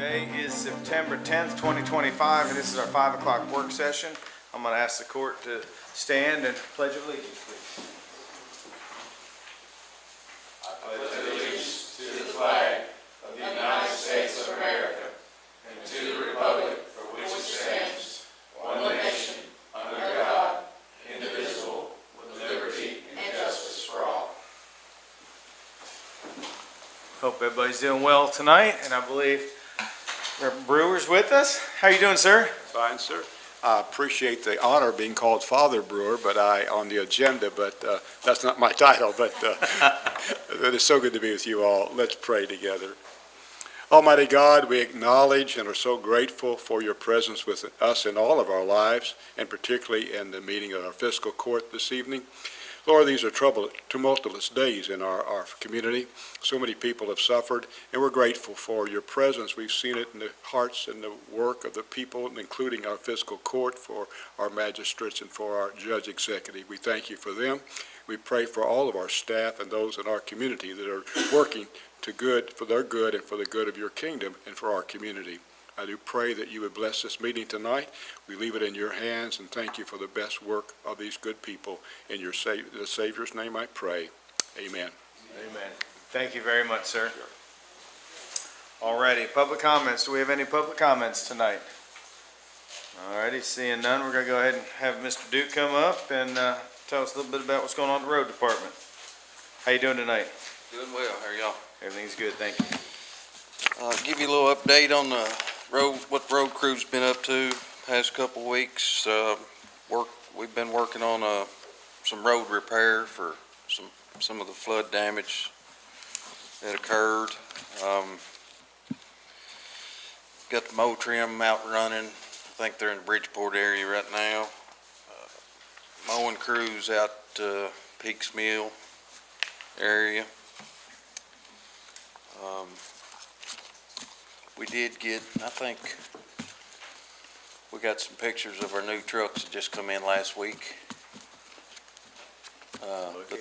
Today is September 10th, 2025, and this is our 5 o'clock work session. I'm going to ask the court to stand and pledge allegiance, please. I pledge allegiance to the flag of the United States of America and to the republic for which it stands, one nation, under God, indivisible, with liberty and justice for all. Hope everybody's doing well tonight, and I believe Reverend Brewer's with us. How are you doing, sir? Fine, sir. I appreciate the honor of being called Father Brewer, but on the agenda, but that's not my title, but it is so good to be with you all. Let's pray together. Almighty God, we acknowledge and are so grateful for your presence with us in all of our lives, and particularly in the meeting of our Fiscal Court this evening. Lord, these are tumultuous days in our community. So many people have suffered, and we're grateful for your presence. We've seen it in the hearts and the work of the people, including our Fiscal Court, for our magistrates and for our judge executive. We thank you for them. We pray for all of our staff and those in our community that are working for their good and for the good of your kingdom and for our community. I do pray that you would bless this meeting tonight. We leave it in your hands and thank you for the best work of these good people. In the Savior's name I pray. Amen. Amen. Thank you very much, sir. Alrighty, public comments. Do we have any public comments tonight? Alrighty, seeing none, we're going to go ahead and have Mr. Duke come up and tell us a little bit about what's going on in the road department. How you doing tonight? Doing well. How are y'all? Everything's good, thank you. Give you a little update on the road, what the road crew's been up to past couple weeks. We've been working on some road repair for some of the flood damage that occurred. Got the mow trim out running. I think they're in the Bridgeport area right now. Mowing crews out Peaks Mill area. We did get, I think, we got some pictures of our new trucks that just come in last week. The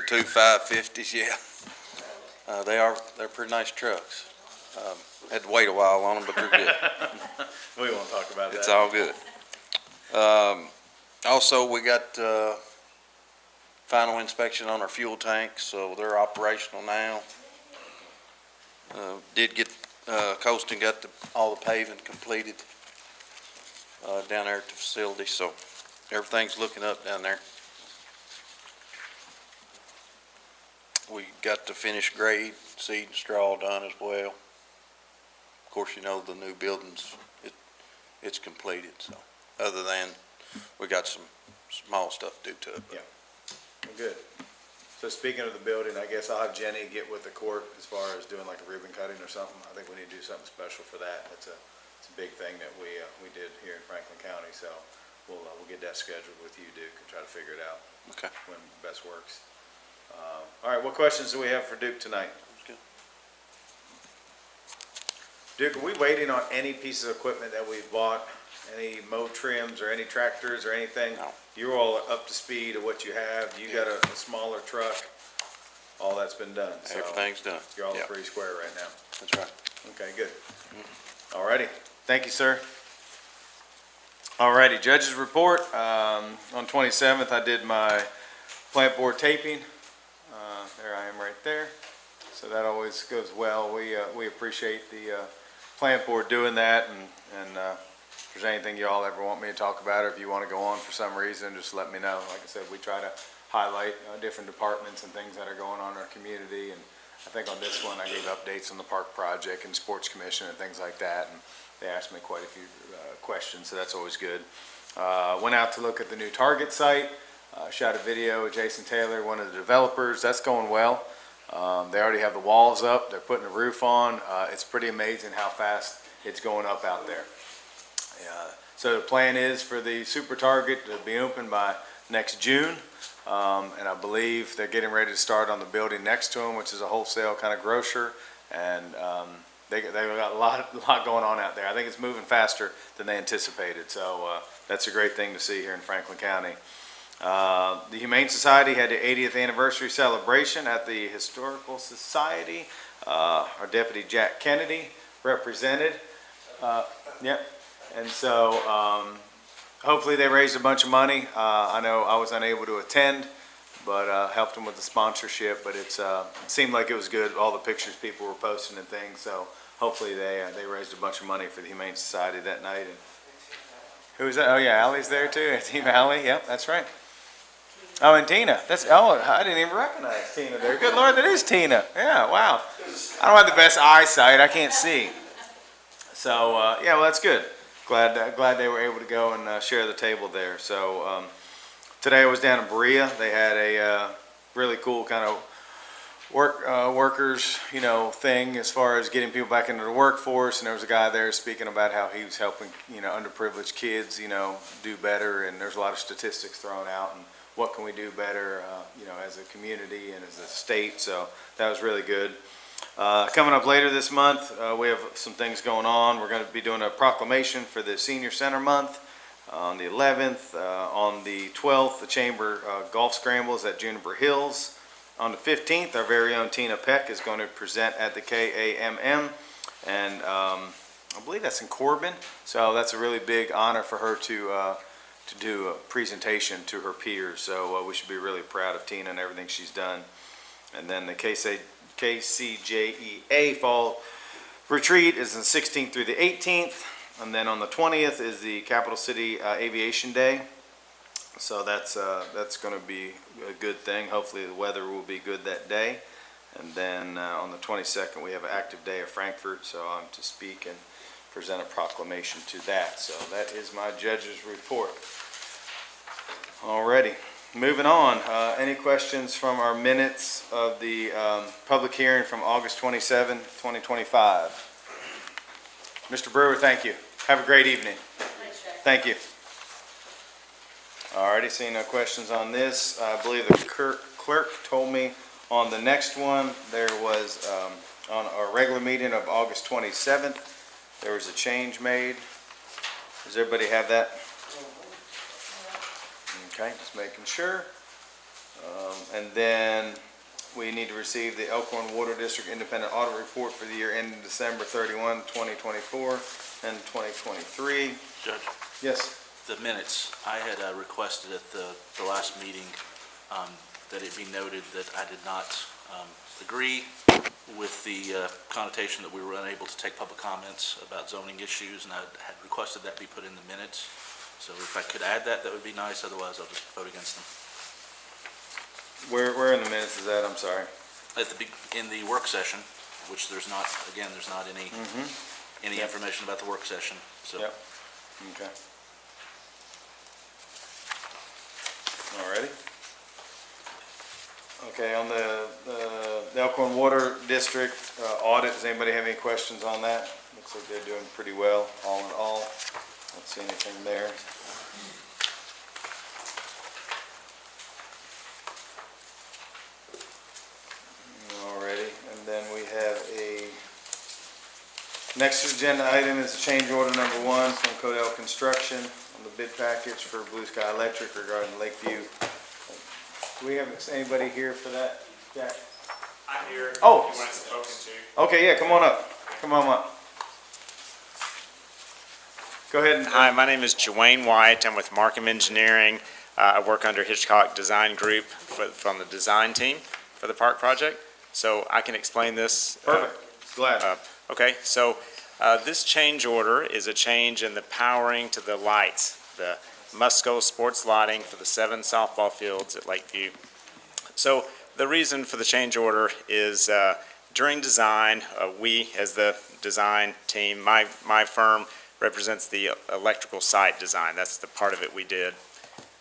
two 550s, yeah. They're pretty nice trucks. Had to wait a while on them, but they're good. We won't talk about that. It's all good. Also, we got final inspection on our fuel tanks, so they're operational now. Did get Colston got all the paving completed down there at the facility, so everything's looking up down there. We got the finished grade, seed and straw done as well. Of course, you know the new building's it's completed, so other than we got some small stuff to do to it. Yeah, well, good. So speaking of the building, I guess I'll have Jenny get with the court as far as doing like a ribbon cutting or something. I think we need to do something special for that. It's a big thing that we did here in Franklin County. So we'll get that scheduled with you, Duke, and try to figure it out. Okay. When best works. All right, what questions do we have for Duke tonight? Duke, are we waiting on any piece of equipment that we've bought? Any mow trims or any tractors or anything? No. You're all up to speed of what you have. You got a smaller truck. All that's been done. So Everything's done. you're all pretty square right now. That's right. Okay, good. All righty. Thank you, sir. All righty. Judge's report. On 27th, I did my plant board taping. There I am right there. So that always goes well. We appreciate the plant board doing that, and if there's anything you all ever want me to talk about, or if you want to go on for some reason, just let me know. Like I said, we try to highlight different departments and things that are going on in our community. And I think on this one, I gave updates on the park project and sports commission and things like that. And they asked me quite a few questions, so that's always good. Went out to look at the new Target site. Shot a video with Jason Taylor, one of the developers. That's going well. They already have the walls up. They're putting the roof on. It's pretty amazing how fast it's going up out there. So the plan is for the Super Target to be open by next June, and I believe they're getting ready to start on the building next to them, which is a wholesale kind of grocer, and they've got a lot going on out there. I think it's moving faster than they anticipated, so that's a great thing to see here in Franklin County. The Humane Society had the 80th anniversary celebration at the Historical Society. Our Deputy Jack Kennedy represented. Yep. And so, hopefully they raised a bunch of money. I know I was unable to attend, but helped them with the sponsorship. But it seemed like it was good. All the pictures people were posting and things. So hopefully they raised a bunch of money for the Humane Society that night. And who was that? Oh yeah, Allie's there too. Team Allie. Yep, that's right. Oh, and Tina. I didn't even recognize Tina there. Good Lord, that is Tina. Yeah, wow. I don't have the best eyesight. I can't see. So yeah, well that's good. Glad they were able to go and share the table there. So today I was down in Berea. They had a really cool kind of workers, thing as far as getting people back into the workforce. And there was a guy there speaking about how he was helping, underprivileged kids, do better. And there's a lot of statistics thrown out and what can we do better, as a community and as a state. So that was really good. Coming up later this month, we have some things going on. We're going to be doing a proclamation for the Senior Center Month on the 11th. On the 12th, the Chamber Golf Scrambles at Juniper Hills. On the 15th, our very own Tina Peck is going to present at the KAMM, and I believe that's in Corbin. So that's a really big honor for her to do a presentation to her peers. So we should be really proud of Tina and everything she's done. And then the KCJEA Fall Retreat is the 16th through the 18th. And then on the 20th is the Capital City Aviation Day. So that's going to be a good thing. Hopefully the weather will be good that day. And then on the 22nd we have an active day of Frankfurt. So I'm to speak and present a proclamation to that. So that is my judge's report. Alrighty. Moving on, any questions from our minutes of the public hearing from August 27, 2025? Mr. Brewer, thank you. Have a great evening. Thank you. Alrighty, seeing no questions on this, I believe the clerk told me on the next one, there was, on our regular meeting of August 27th, there was a change made. Does everybody have that? Okay, just making sure. And then we need to receive the Elkhorn Water District Independent Audit Report for the year ending December 31, 2024 and 2023. Judge, Yes. the minutes, I had requested at the last meeting that it be noted that I did not agree with the connotation that we were unable to take public comments about zoning issues, and I had requested that be put in the minutes. So if I could add that, that would be nice. Otherwise, I'll just vote against them. Where in the minutes is that? I'm sorry. In the work session, which there's not any Yep. information about the work session. So Yep. Okay. Alrighty. Okay, on the Elkhorn Water District audit, does anybody have any questions on that? Looks like they're doing pretty well, all in all. Don't see anything there. Alrighty, and then we have next agenda item is change order number 1 from Codell Construction on the bid package for Blue Sky Electric regarding Lakeview. Do we have anybody here for that, Jack? I'm here. Oh. If you want spoken to. Okay, yeah, come on up. Come on up. Go ahead. Hi, my name is Dwayne White. I'm with Markham Engineering. I work under Hitchcock Design Group from the design team for the park project. So I can explain this. Perfect. Glad. Okay, so this change order is a change in the powering to the lights, the Musco sports lighting for the 7 softball fields at Lakeview. So the reason for the change order is during design, we as the design team, my firm represents the electrical site design. That's the part of it we did.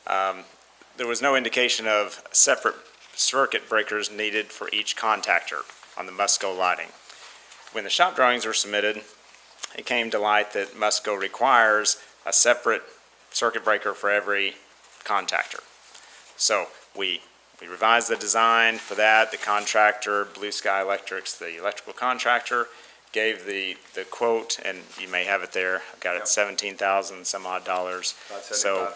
There was no indication of separate circuit breakers needed for each contactor on the Musco lighting. When the shop drawings were submitted, it came to light that Musco requires a separate circuit breaker for every contactor. So we revised the design for that. The contractor, Blue Sky Electric's the electrical contractor, gave the quote, and you may have it there. I've got it, $17,000 some odd dollars. So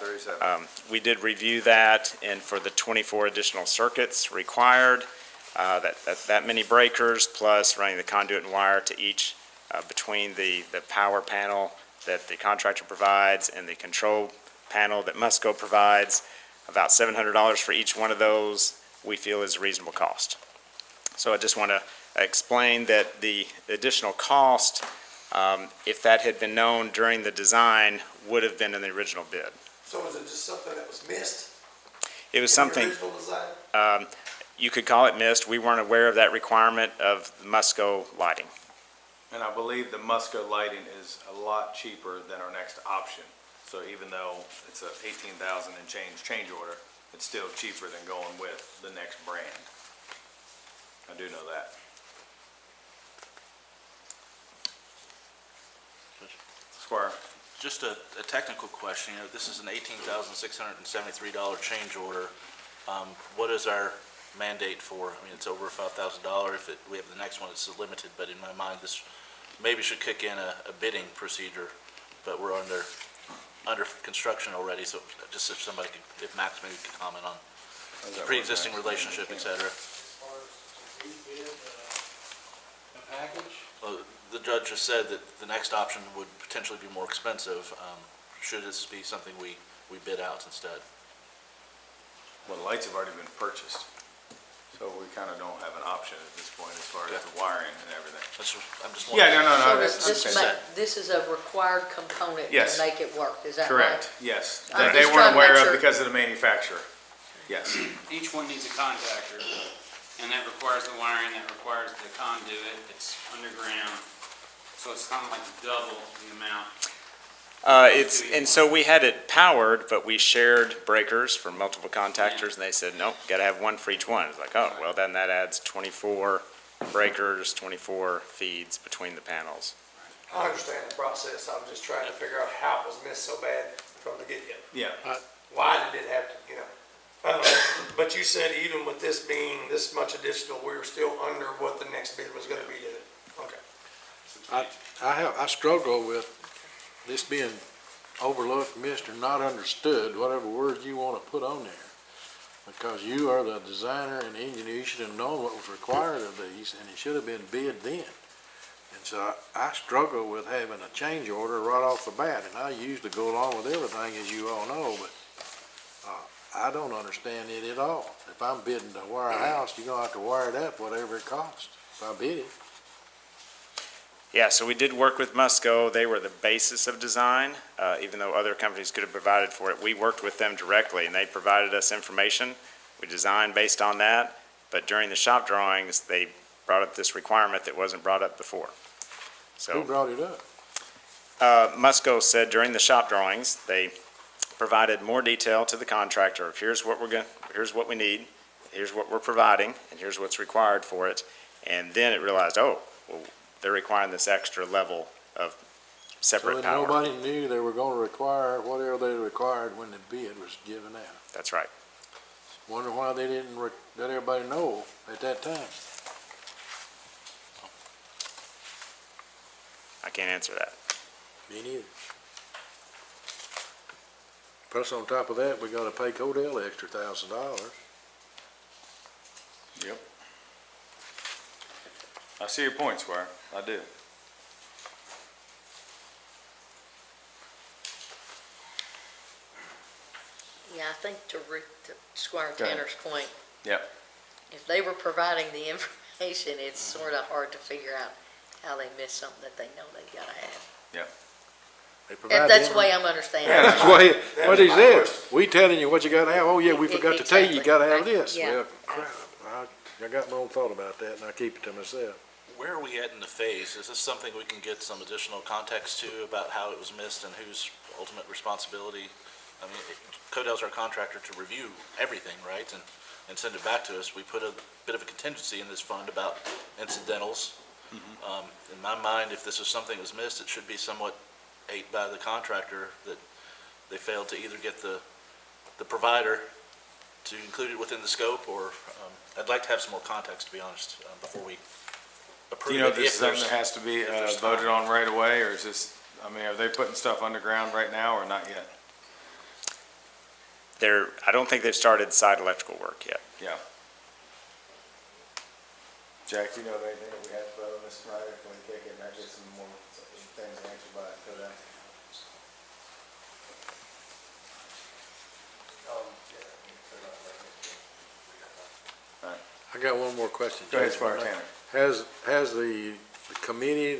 we did review that, and for the 24 additional circuits required, that many breakers plus running the conduit and wire to each between the power panel that the contractor provides and the control panel that Musco provides. About $700 for each one of those, we feel is a reasonable cost. So I just want to explain that the additional cost, if that had been known during the design, would have been in the original bid. So is it just something that was missed It was in the something, original design? you could call it missed. We weren't aware of that requirement of the Musco lighting. And I believe the Musco lighting is a lot cheaper than our next option. So even though it's a 18,000 and change order, it's still cheaper than going with the next brand. I do know that. Squire? Just a technical question, this is an $18,673 change order. What is our mandate for? I mean, it's over $5,000. If we have the next one, it's limited, but in my mind, this maybe should kick in a bidding procedure, but we're under construction already, so just if somebody could, if Max maybe could comment on the pre-existing relationship, et cetera. Well, the judge has said that the next option would potentially be more expensive. Should this be something we bid out instead? Well, the lights have already been purchased, so we kind of don't have an option at this point as far as the wiring and everything. I'm just Yeah, wondering. no, So that's does this okay. this is a required component Yes. to make it work, is that right? Correct, yes. I'm That they just weren't trying to make aware of sure. because of the manufacturer. Yes, Each one needs a contactor, and that requires the wiring, that requires the conduit, it's underground, so it's kind of like double the amount. And so we had it powered, but we shared breakers for multiple contactors, and they said, nope, gotta have one for each one. It's like, oh, well, then that adds 24 breakers, 24 feeds between the panels. I understand the process, I was just trying to figure out how it was missed so bad from the get-go. yeah. Why did it have to, but you said even with this being this much additional, we were still under what the next bid was gonna be, did it? Okay. I struggle with this being overlooked, missed, or not understood, whatever words you want to put on there. Because you are the designer and engineer, you should have known what was required of these, and it should have been bid then. And so I struggle with having a change order right off the bat, and I usually go along with everything, as you all know, but I don't understand it at all. If I'm bidding to wire a house, you're gonna have to wire it up, whatever it costs, if I bid it. Yeah, so we did work with Musco. They were the basis of design, even though other companies could have provided for it. We worked with them directly, and they provided us information. We designed based on that, but during the shop drawings, they brought up this requirement that wasn't brought up before. Who So brought it up? Musco said during the shop drawings, they provided more detail to the contractor of here's what here's what we need, here's what we're providing, and here's what's required for it. And then it realized, oh, well, they're requiring this extra level of So separate that power. nobody knew they were gonna require whatever they required when the bid was given out. That's right. Wonder why they didn't let everybody know at that time. I can't answer that. Me neither. Plus, on top of that, we gotta pay Codell the extra $1,000. Yep. I see your point, Squire. I do. Yeah, I think to Squire Go ahead. Tanner's point. Yep. If they were providing the information, it's sort of hard to figure out how they missed something that they know they've gotta have. They provide That's the the way I'm understanding Yeah, it. that's what he my said. question. We telling you what you gotta have. Oh, yeah, we forgot to tell you, you gotta have Exactly. this. Yeah. Well, crap, I got my own thought about that, and I keep it to myself. Where are we at in the phase? Is this something we can get some additional context to about how it was missed and whose ultimate responsibility? I mean, Codell's our contractor to review everything, right, and send it back to us. We put a bit of a contingency in this fund about incidentals. In my mind, if this is something that was missed, it should be somewhat ate by the contractor that they failed to either get the provider to include it within the scope, or I'd like to have some more context, to be honest, before we Do approve you know it. if this If is something there's- that has to be there's voted time. on right away, or is this, I mean, are they putting stuff underground right now or not yet? I don't think they've started site electrical work yet. Yeah. Jack, do you know of anything that we have to vote us right after we kick it, and I get some more things answered by code out. I got one more question. Go ahead, Judge. Squire Tanner. Has the committee,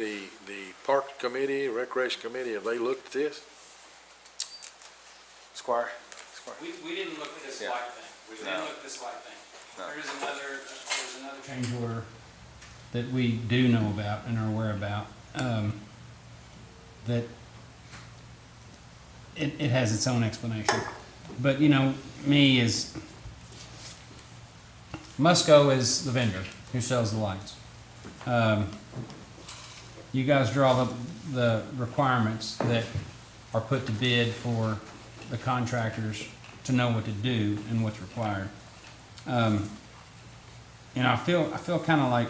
the Park Committee, Recreation Committee, have they looked at this? Squire? We didn't look at this Yeah. light thing. We didn't No. look at this light thing. No. There's another change. change order that we do know about and are aware about, that it has its own explanation. But, you know, me is, Musco is the vendor who sells the lights. You guys draw the requirements that are put to bid for the contractors to know what to do and what's required. You know, I feel kind of like,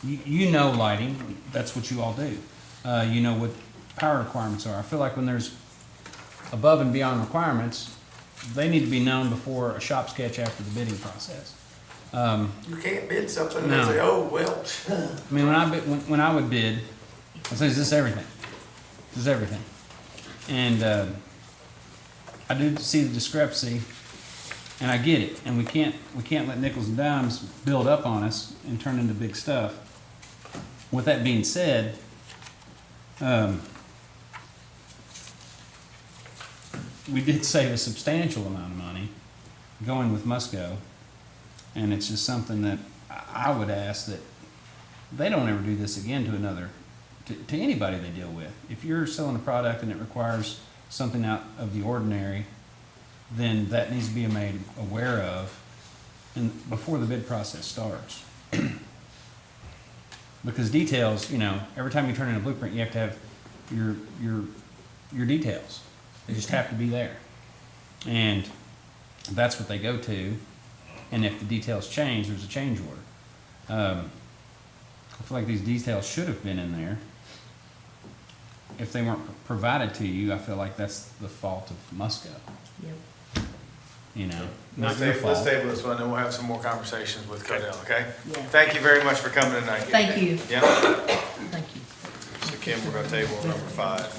you know lighting, that's what you all do. You know what power requirements are. I feel like when there's above and beyond requirements, they need to be known before a shop sketch after the bidding process. You can't bid something and No. say, oh, well. I mean, when I would bid, I'd say, is this everything? This is everything. And I do see the discrepancy, and I get it. And we can't let nickels and dimes build up on us and turn into big stuff. With that being said, we did save a substantial amount of money going with Musco, and it's just something that I would ask that they don't ever do this again to anybody they deal with. If you're selling a product and it requires something out of the ordinary, then that needs to be made aware of and before the bid process starts. Because details, you know, every time you turn in a blueprint, you have to have your details. They just have to be there. And that's what they go to. And if the details change, there's a change order. I feel like these details should have been in there. If they weren't provided to you, I feel like that's the fault of Musco. Yep. You know, Let's not your table fault. this one, and we'll have some more conversations with Codell, okay? Yeah. Thank you very much for coming tonight. Thank you. Yeah, Thank you. so Kim, we're gonna table number 5.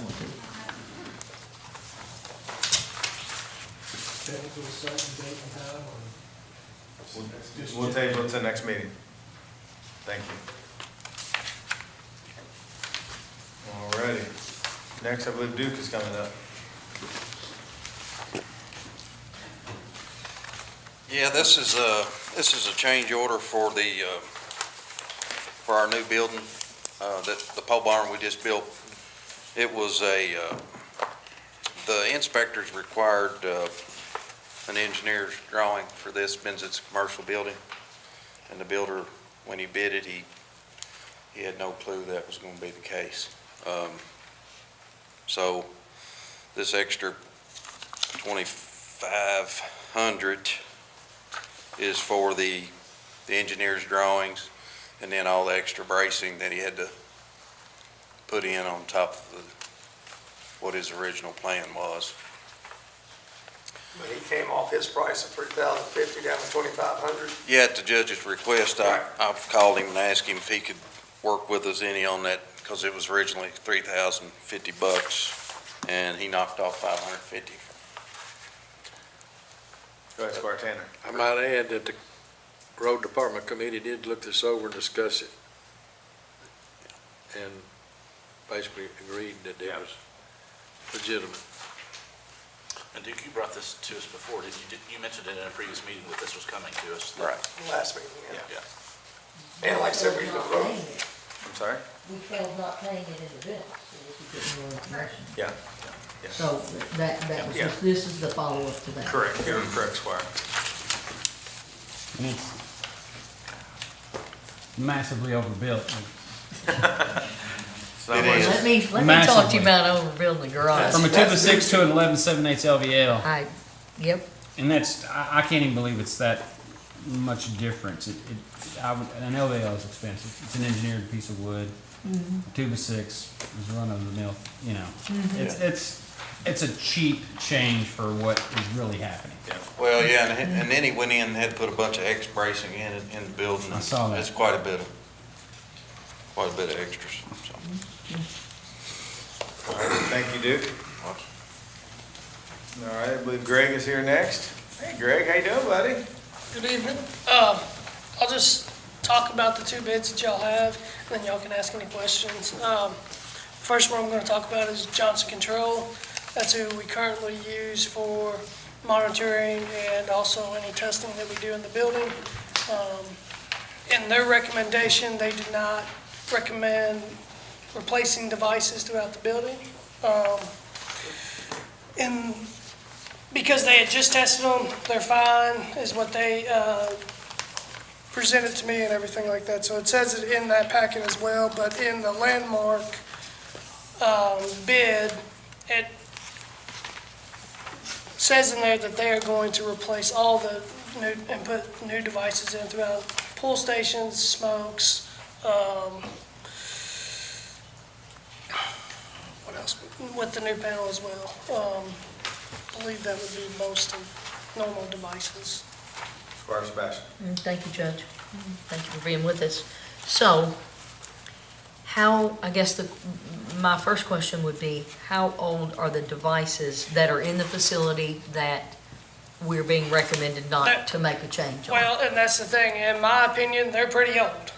We'll table it to the next meeting. Thank you. Alrighty. Next, I believe Duke is coming up. Yeah, this is a change order for for our new building, that the pole barn we just built. It was the inspectors required, an engineer's drawing for this, since it's a commercial building. And the builder, when he bid it, he had no clue that was gonna be the case. So this extra 2,500 is for the engineer's drawings, and then all the extra bracing that he had to put in on top of what his original plan was. But he came off his price of $3,050 down to $2,500. Yeah, at the judge's request, I called him and asked him if he could work with us any on that, because it was originally $3,050, and he knocked off $550. Go ahead, Squire Tanner. I might add that the road department committee did look this over and discuss it. And basically agreed that it was legitimate. And Duke, you brought this to us before, you mentioned it in a previous meeting that this was coming to us. Right. Last meeting, yeah. Yeah. And like I said, we Not can vote. paying it. I'm sorry? We failed not paying it in advance, so we could get more information. Yeah. So that was, Yeah. this is the follow-up to that. Correct, you're correct, Squire. And it's massively overbuilt. It's not much- Let me talk to Massively. you about overbuilding the garage. From a 2/6 to an 11/7/8 LVL. Yep, And I can't even believe it's that much difference. An LVL is expensive. It's an engineered piece of wood. A 2/6 is run of the mill, you know. It's a cheap change for what is really happening. Well, yeah, and then he went in and had to put a bunch of X bracing in the building. I saw that. It's quite a bit of quite a bit of extras, so. All right, thank you, Duke. All right, I believe Greg is here next. Hey, Greg, how you doing, buddy? Good evening. I'll just talk about the two bids that y'all have, and then y'all can ask any questions. First one I'm gonna talk about is Johnson Control. That's who we currently use for monitoring and also any testing that we do in the building. In their recommendation, they did not recommend replacing devices throughout the building. Because they had just tested them, they're fine, is what they presented to me and everything like that. So it says it in that packet as well, but in the Landmark bid, it says in there that they are going to replace all the new, and put new devices in throughout pool stations, smokes, what else, with the new panel as well. I believe that would be most of normal devices. Squire Sebastian. Thank you, Judge. Thank you for being with us. So, I guess my first question would be, how old are the devices that are in the facility that we're being recommended not to make a change on? Well, and that's the thing, in my opinion, they're pretty old.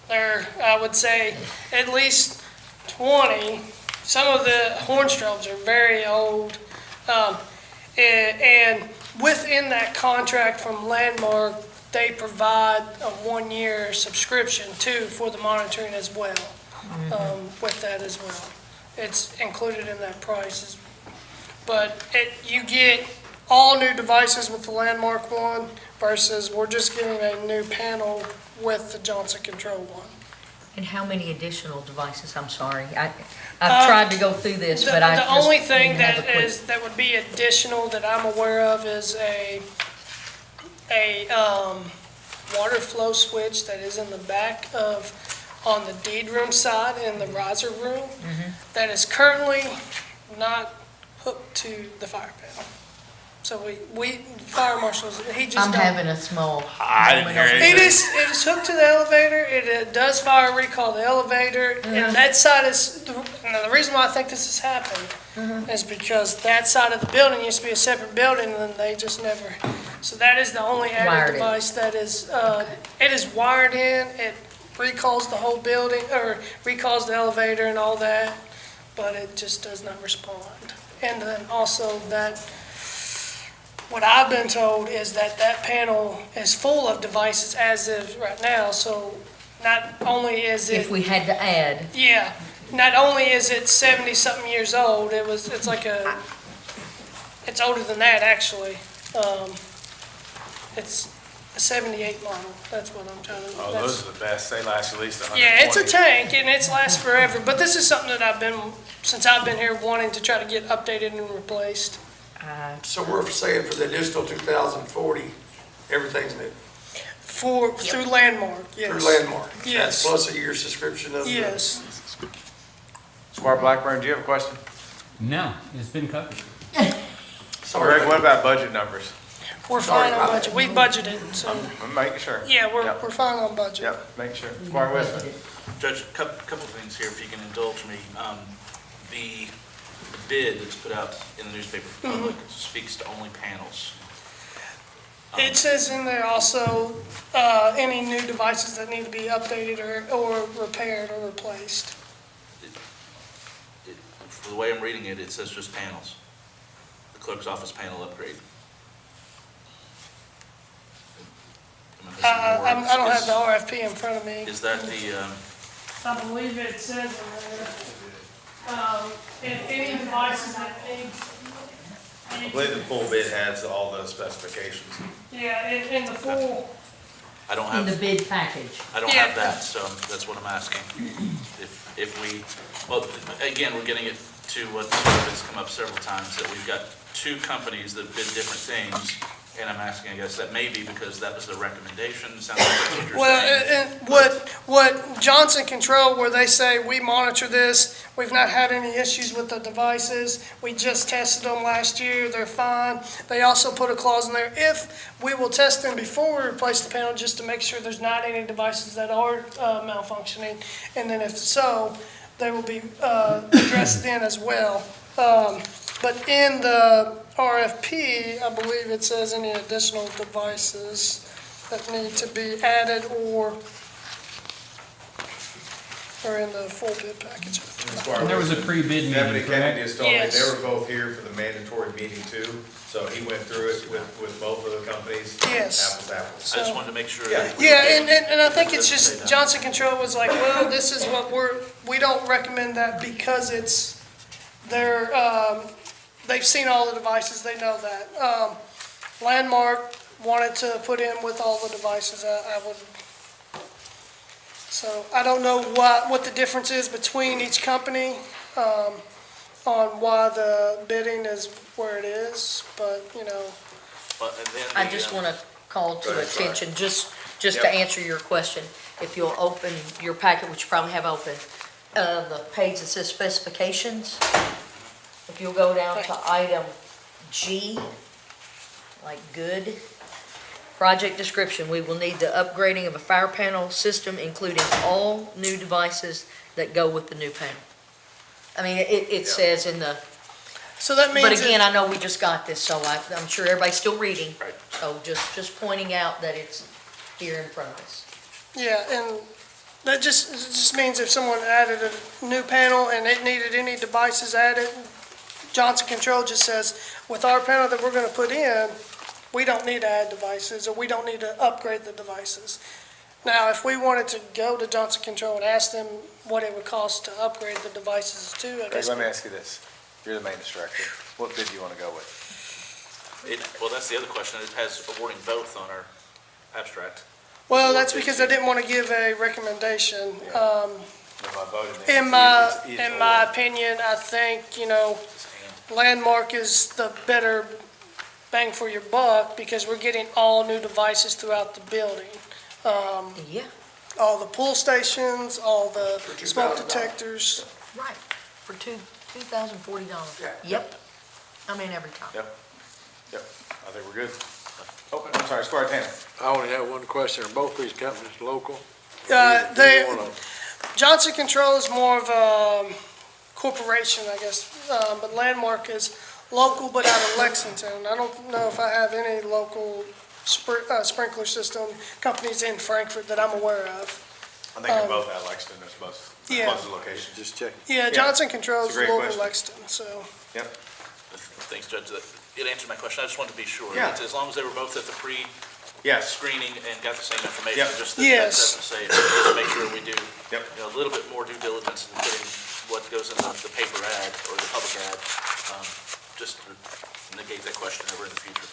They're, I would say, at least 20. Some of the Hornstrobes are very old. And within that contract from Landmark, they provide a 1-year subscription too for the monitoring as well, with that as well. It's included in that price. But you get all new devices with the Landmark one versus we're just getting a new panel with the Johnson Control one. And how many additional devices? I'm sorry. I've tried to go through this, but I just The only thing didn't have a quick- that would be additional that I'm aware of is a water flow switch that is in the back on the deed room side in the riser room that is currently not hooked to the fire panel. So fire marshals, he just I'm don't. having a small. I didn't hear anything. It is hooked to the elevator, it does fire recall the elevator, and that side is, now the reason why I think this has happened is because that side of the building used to be a separate building, and then they just never, so that is the only Wired added in. device that is, it is wired in, it recalls the whole building, or recalls the elevator and all that, but it just does not respond. And then also what I've been told is that panel is full of devices as of right now, so not only is it, If we had to add, yeah, not only is it 70-something years old, it's older than that, actually. It's a 78 model, that's what I'm trying to. Oh, those are the best. They last at least 120. Yeah, it's a tank, and it's lasts forever, but this is something that since I've been here, wanting to try to get updated and replaced. So we're saying for the additional 2040, everything's new Through Landmark, yes. through Landmark? Yes. That's plus a year subscription of the. Yes. Squire Blackburn, do you have a question? No, it's been covered. Sorry. Greg, what about budget numbers? We're Sorry fine on about budget. We budgeted, so, I'm making sure. yeah, we're Yep. fine on budget. Yep, making sure. Squire Westman. Judge, couple of things here, if you can indulge me. The bid that's put out in the newspaper for public speaks to only panels. It says in there also, any new devices that need to be updated or repaired or replaced. For the way I'm reading it, it says just panels. The clerk's office panel upgrade. Am I missing the words? I don't have the RFP in front of me. Is that the, I believe it says in there, if any devices that need. I believe the full bid has all the specifications. Yeah, in the full, I don't in the have, bid package. I don't have that, so that's what I'm asking. If we, well, again, we're getting it to what has come up several times, that we've got two companies that bid different things, And I'm asking, I guess that may be because that was the recommendation, sounds like that's what you're Well, saying. and what Johnson Control, where they say, we monitor this, we've not had any issues with the devices, we just tested them last year, they're fine. They also put a clause in there, if we will test them before we replace the panel, just to make sure there's not any devices that are malfunctioning. And then if so, they will be addressed then as well. But in the RFP, I believe it says any additional devices that need to be added or in the full bid package. And there was a pre-bid meeting, Deputy Kennedy correct? just told me they Yes. were both here for the mandatory meeting too, so he went through it with both of the companies. Yes. Apples to apples. I just wanted to make sure. Yeah. that we were Yeah, getting- and I think it's just Johnson Control was like, well, this is what we don't recommend that because it's, they've seen all the devices, they know that. Landmark wanted to put in with all the devices, I would. So I don't know what the difference is between each company, on why the bidding is where it is, but, you know. But, and then I the, just want to call Go to ahead, sorry. attention, just to Yep. answer your question, if you'll open your packet, which you probably have open, the page that says specifications, if you'll go down to item G, like good, project description, we will need the upgrading of a fire panel system, including all new devices that go with the new panel. I mean, it says in the, So that means. but again, I know we just got this, so I'm sure everybody's still reading. Right. So just pointing out that it's here in front of us. Yeah, and that just means if someone added a new panel and it needed any devices added, Johnson Control just says, with our panel that we're gonna put in, we don't need to add devices, or we don't need to upgrade the devices. Now, if we wanted to go to Johnson Control and ask them what it would cost to upgrade the devices too, I Greg, guess. let me ask you this. You're the maintenance director. What bid do you want to go with? Well, that's the other question. It has awarding both on our abstract. Well, that's because I didn't wanna give a recommendation. If I voted, then In my, it's either in my or. opinion, I think, you know, Landmark is the better bang for your buck because we're getting all new devices throughout the building. Yeah, All the pull stations, all the smoke detectors. right, for $2,040. Yeah. Yep, I mean, every time. Yep, I think we're good. Oh, I'm sorry, Squire Tanner. I only have one question. Are both these companies local? They, Either one of them. Johnson Control is more of a corporation, I guess, but Landmark is local but out of Lexington. I don't know if I have any local sprinkler system companies in Frankfurt that I'm aware of. I think they're both out of Lexington, they're supposed to, Yeah. closest location. Just checking. Yeah, Johnson Control It's is a great local question. Lexington, so. Yep, Thanks, Judge. It answered my question. I just wanted to be sure. Yeah. That as long as they were both at the yes, pre-screening and got the same information, Yep. just that Yes. doesn't say, just make sure we do, Yep. you know, a little bit more due diligence in putting what goes in the paper ad or the public ad, just to negate that question ever in the future.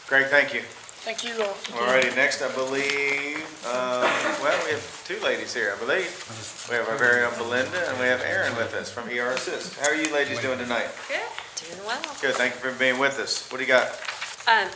Greg, thank you. Thank you all. Alrighty, next I believe, well, we have two ladies here, I believe. We have our very own Belinda and we have Erin with us from ER Assist. How are you ladies doing tonight? Good, doing well. Good, thank you for being with us. What do you got?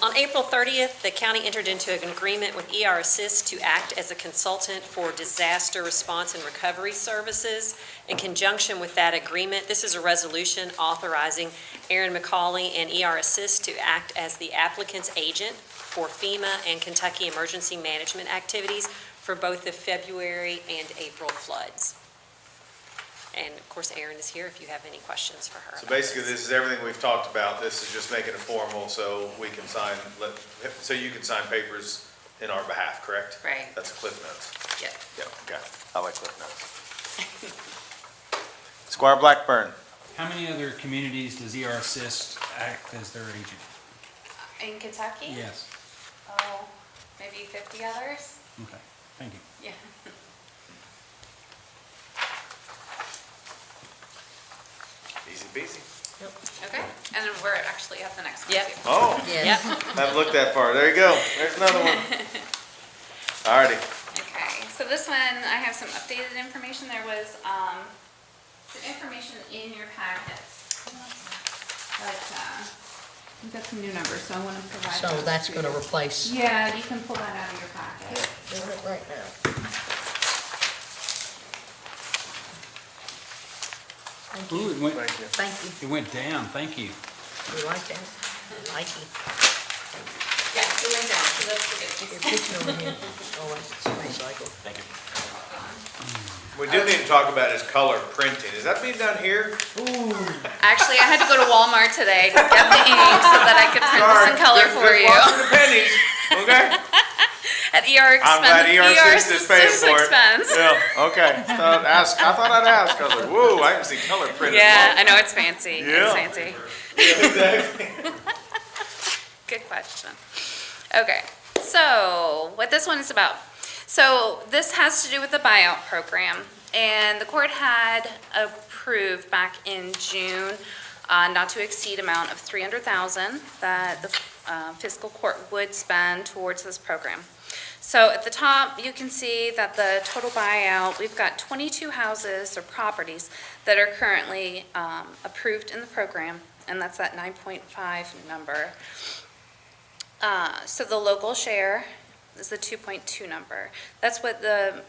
On April 30th, the county entered into an agreement with ER Assist to act as a consultant for disaster response and recovery services. In conjunction with that agreement, this is a resolution authorizing Aaron McCauley and ER Assist to act as the applicant's agent for FEMA and Kentucky emergency management activities for both the February and April floods. And of course, Erin is here if you have any questions for her. So about basically, this is everything we've talked about. This is just making it formal so we can sign, so you can sign papers in our behalf, correct? Right. That's Cliff Notes. Yes. Yeah, okay. I like Cliff Notes. Squire Blackburn. How many other communities does ER Assist act as their agent? In Kentucky? Yes, Oh, maybe 50 others? okay, thank you. Yeah. Easy peasy. Okay, and then we're actually at the next one Yep. too. Oh, Yeah. haven't looked that far. There you go. There's another one. Alrighty. Okay, so this one, I have some updated information. There was, some information in your packets. But, we've got some new numbers, so I want to provide So those that's to gonna you. replace. Yeah, you can pull that out of your packet. Do it right now. Thank Ooh, you, it went, Thank you. thank you. it went down, thank you. You like that? I like it. Yeah, it went down, so that's the good Your kitchen over here. Oh, it's recycled. Thank you. We do need to talk about his color printing. Is that being done here? Actually, I had to go to Walmart today to get the ink so that I could print this in color Just- for just you. watching the pennies, okay? At ER expense. I'm glad ER is paying for it. expense. Yeah, okay. I thought I'd ask. I was like, whoa, I can see color printed. Yeah, I know, it's fancy. Yeah. It's fancy. Exactly. Good question. Okay, so what this one is about. So this has to do with the buyout program, and the court had approved back in June not to exceed amount of $300,000 that the fiscal court would spend towards this program. So at the top, you can see that the total buyout, we've got 22 houses or properties that are currently approved in the program, and that's that 9.5 number. So the local share is the 2.2 number. That's what the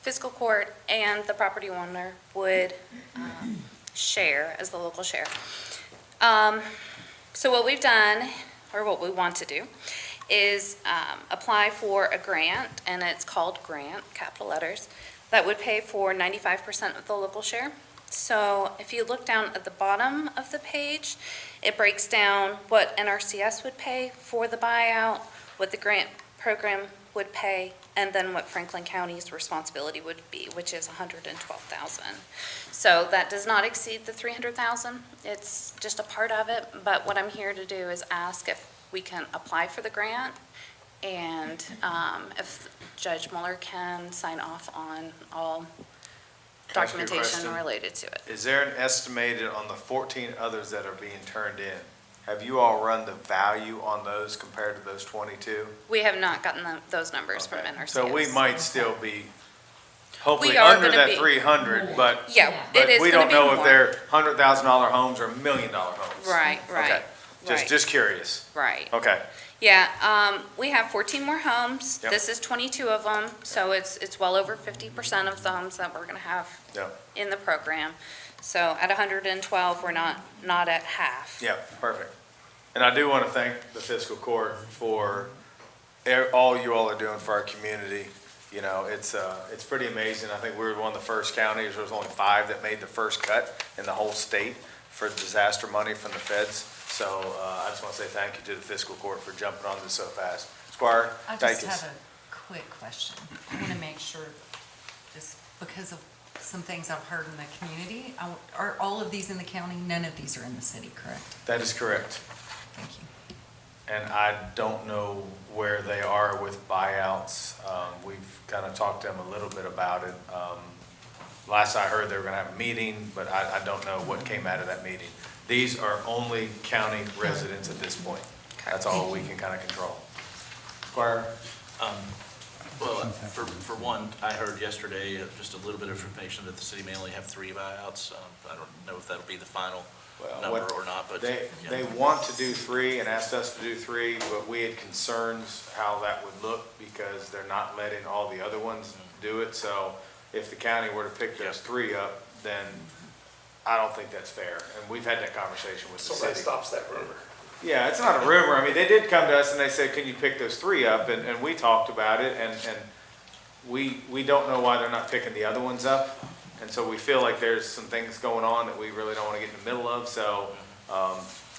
fiscal court and the property owner would share as the local share. So what we've done, or what we want to do, is apply for a grant, and it's called grant, capital letters, that would pay for 95% of the local share. So if you look down at the bottom of the page, it breaks down what NRCS would pay for the buyout, what the grant program would pay, and then what Franklin County's responsibility would be, which is $112,000. So that does not exceed the $300,000. It's just a part of it, but what I'm here to do is ask if we can apply for the grant, and if Judge Mueller can sign off on all Can I ask you a documentation question? related to it. Is there an estimated on the 14 others that are being turned in? Have you all run the value on those compared to those 22? We have not gotten those numbers from Okay. NRCS. So we might still be hopefully We are under gonna that be- 300, but Yeah, it is we gonna don't be know if more. they're $100,000 homes or $1 million homes. Right, right, Okay. right. Just curious. Right. Okay. Yeah, we have 14 more homes. Yep. This is 22 of them, so it's well over 50% of the homes that we're gonna have Yep. in the program. So at 112, we're not at half. Yeah, perfect. And I do want to thank the fiscal court for all you all are doing for our community. You know, it's pretty amazing. I think we were one of the first counties, there was only 5 that made the first cut in the whole state for disaster money from the feds. So I just want to say thank you to the fiscal court for jumping on this so fast. Squire, I thank just you. have a quick question. I want to make sure, just because of some things I've heard in the community, are all of these in the county? None of these are in the city, correct? That is correct. Thank you. And I don't know where they are with buyouts. We've kind of talked to them a little bit about it. Last I heard, they were going to have a meeting, but I don't know what came out of that meeting. These are only county residents at this point. That's all we can kind of control. Squire? Well, for one, I heard yesterday just a little bit of information that the city may only have 3 buyouts. I don't know if that'll be the final number or not, but. They yeah. want to do 3 and asked us to do 3, but we had concerns how that would look because they're not letting all the other ones do it. So if the county were to pick those 3 up, then I don't think that's fair. And we've had that conversation with the So that city. stops that rumor. Yeah, it's not a rumor. I mean, they did come to us and they said, can you pick those 3 up? And we talked about it, and we don't know why they're not picking the other ones up. And so we feel like there's some things going on that we really don't want to get in the middle of. So,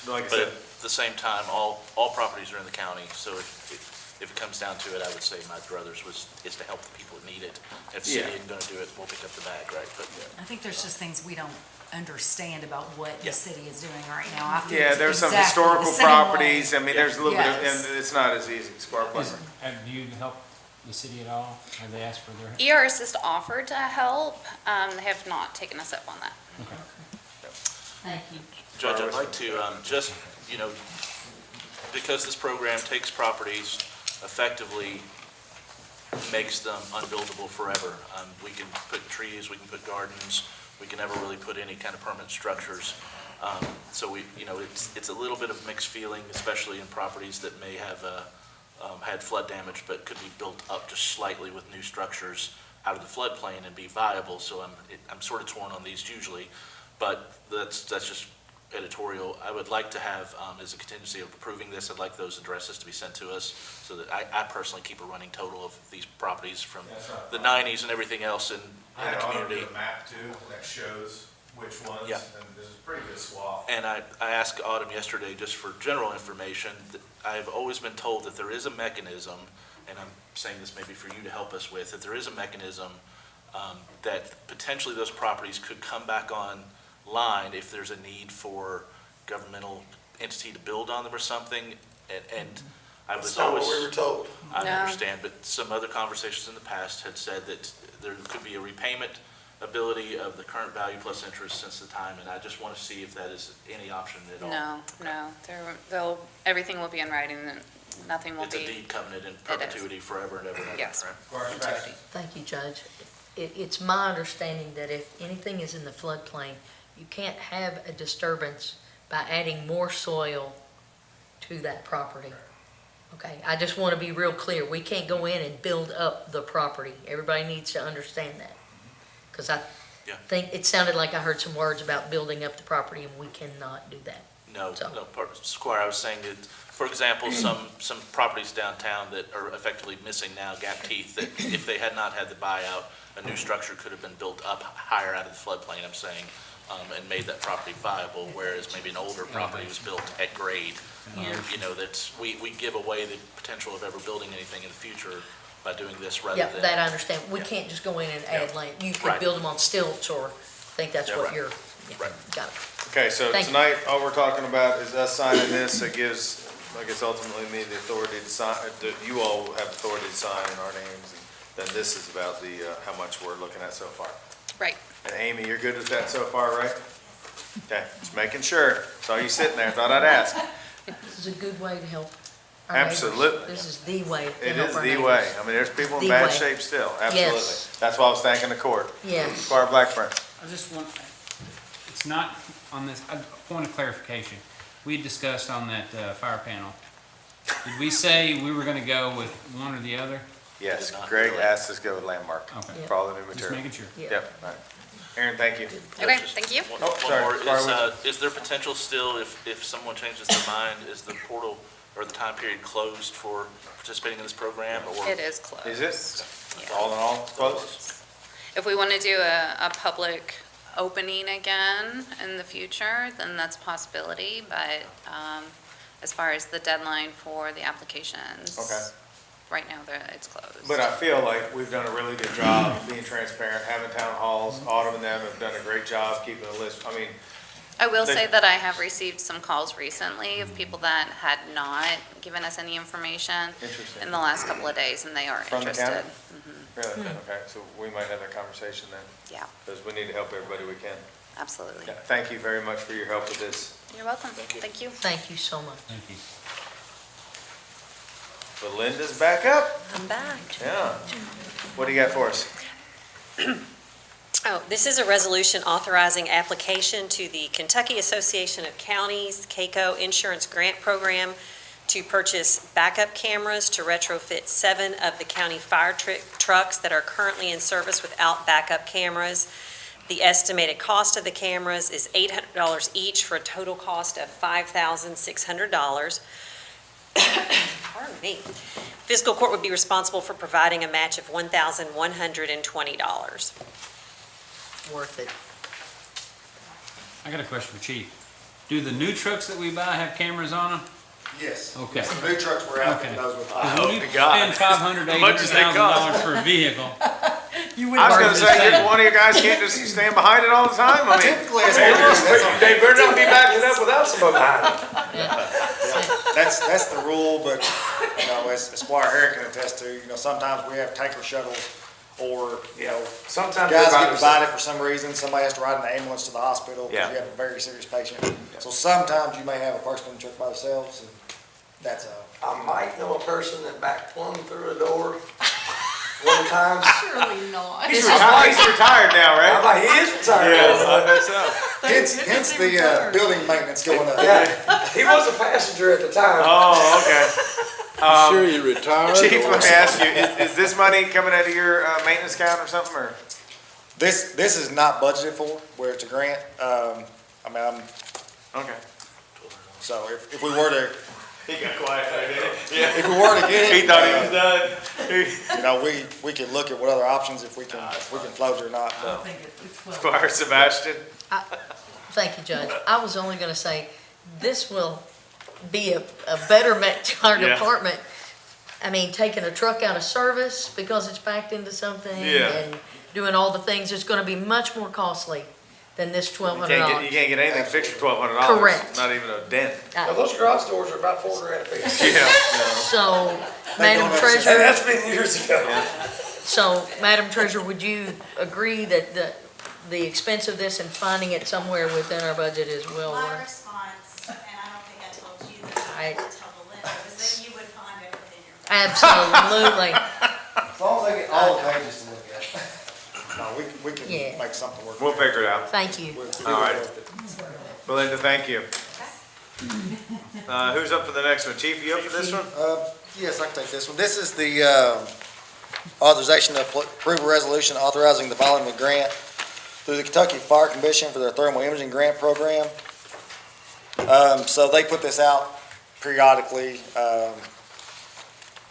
like I But said, at the same time, all properties are in the county, so if it comes down to it, I would say my druthers is to help the people that need it. If the city Yeah. isn't gonna do it, we'll pick up the bag, right? But I think there's just things we don't understand about what Yeah. the city is doing right now. I feel yeah, it's there's some exactly the historical same way. properties. I mean, there's a little bit of, Yes. and it's not as easy. Spark Have you helped the city at all? Have they asked for their? ER Assist offered to help. They have not taken us up on that. Thank you. Judge, I'd like to, just, because this program takes properties, effectively makes them unbuildable forever. We can put trees, we can put gardens, we can never really put any kind of permanent structures. So it's a little bit of mixed feeling, especially in properties that may have had flood damage, but could be built up just slightly with new structures out of the floodplain and be viable. So I'm sort of torn on these usually, but that's just editorial. I would like to have, as a contingency of approving this, I'd like those addresses to be sent to us so that I personally keep a running total of these properties from the 90s and everything else in the community. A map too that shows which ones, Yeah. and this is a pretty good swath. And I asked Autumn yesterday, just for general information, that I've always been told that there is a mechanism, and I'm saying this maybe for you to help us with, that there is a mechanism that potentially those properties could come back online if there's a need for governmental entity to build on them or something, and I was That's not always. what we were told. I No. understand, but some other conversations in the past had said that there could be a repayment ability of the current value plus interest since the time, and I just want to see if that is any option at all. No, everything will be in writing, and nothing will It's a be, deed covenant in perpetuity forever and ever and ever, Yes. right? Thank you, Judge. It's my understanding that if anything is in the floodplain, you can't have a disturbance by adding more soil to that property. Okay, I just want to be real clear. We can't go in and build up the property. Everybody needs to understand that. Because I Yeah. think it sounded like I heard some words about building up the property, and we cannot do that. No, So- no, Squire, I was saying that, for example, some properties downtown that are effectively missing now gap teeth, that if they had not had the buyout, a new structure could have been built up higher out of the floodplain, I'm saying, and made that property viable, whereas maybe an older property was built at grade. We give away the potential of ever building anything in the future by doing this rather Yeah, than. that I understand. We Yeah. can't just go in and add Yeah. land. You could Right. build them on stilts, or I think that's Yeah, what right. you're, yeah, Right. got it. Okay, so Thank you. tonight, all we're talking about is us signing this. It gives, I guess ultimately me the authority to sign, you all have authority to sign in our names. And then this is about the, how much we're looking at so far. right. And Amy, you're good with that so far, right? Okay, just making sure. Saw you sitting there, thought I'd ask. This is a good way to help our neighbors. Absolutely. This is the way to It help is our the neighbors. way. I mean, there's people in The bad way. shape still, absolutely. Yes. That's why I was thanking the court. Yes. Squire Blackburn. I just want, it's not on this, I want a clarification. We had discussed on that fire panel. Did we say we were gonna go with one or the other? Yes, Did not Greg really. asked us to go with Landmark Okay. for all the new Just material. making sure. Yeah. Yep, all right. Aaron, thank you. Okay, Just thank you. One Oh, sorry. more, Squire, is there potential still, if someone changes their mind, is the portal or the time period closed for participating in this program, or? It is closed. Is it? Yeah. All in all, close? If we want to do a public opening again in the future, then that's a possibility, but as far as the deadline for the applications. Okay. Right now, it's closed. But I feel like we've done a really good job being transparent, having town halls. Autumn and them have done a great job keeping a list. I mean, I will they- say that I have received some calls recently of people that had not given us any information interesting. in the last couple of days, and they are From the interested. county? Really? Okay, so we might have that conversation then, Yeah, because we need to help everybody we can. absolutely. Yeah, thank you very much for your help with this. You're welcome. Thank you. Thank you. Thank you so much. Thank you. Belinda's back up? I'm back. Yeah. What do you got for us? Oh, this is a resolution authorizing application to the Kentucky Association of Counties, CAECO Insurance Grant Program to purchase backup cameras to retrofit 7 of the county fire trucks that are currently in service without backup cameras. The estimated cost of the cameras is $800 each for a total cost of $5,600. Pardon me. Fiscal Court would be responsible for providing a match of $1,120. Worth it. I got a question for Chief. Do the new trucks that we buy have cameras on them? Yes. Okay. The new trucks we're Okay. outfitting those with. I hope When to you God. spend $500 to How much does that $800,000 for a vehicle, You I was gonna Just say, saying. one of you guys can't just stand behind it all the time? I mean, Typically, it's they better not be backing up without somebody behind them. That's the rule, but, as Squire Harris can attest to, sometimes we have tanker shuttles, or, Sometimes guys they're by get divided for some reason, somebody has to ride an ambulance to the hospital Yeah. because you have a very serious patient. So sometimes you may have a person in the truck by themselves, and that's I might know a person that backed plumb through a door one time. Surely not. he's retired now, How right? about he is retired? Yeah, I bet so. Hence the building maintenance going up. He was a passenger at the time. Oh, okay. You sure you retired? Chief, or- let me ask you, is this money coming out of your maintenance account or something, or? This is not budgeted for, where it's a grant. Okay. So if we were to, He got quiet there, didn't he? Yeah. if we were to get it. He thought he was done. You know, we can look at what other options, if we can float it or not, I but. don't think it's well. Squire Sebastian? Thank you, Judge. I was only gonna say, this will be a betterment to our Yeah. department. I mean, taking a truck out of service because it's backed into something. Yeah. And doing all the things, it's gonna be much more costly than this You $1,200. can't get anything fixed for $1,200. Correct. Not even a dent. Now, those garage doors are about $4,000 a piece. Yeah. So, Madam don't have And Treasurer, that's been years ago. so, Madam Treasurer, would you agree that the expense of this and finding it somewhere within our budget is well My worth? response, and I don't think I told you this, I- I did tell Belinda, was that you would find it within your budget. Absolutely. As long as they get all the pages to look at. No, we can Yeah. make something work. We'll figure it out. Thank you. All right. Belinda, thank you. Who's up for the next one? Chief, you up for this one? Yes, I can take this one. This is the authorization to approve a resolution authorizing the filing of a grant through the Kentucky Fire Commission for their thermal imaging grant program. So they put this out periodically.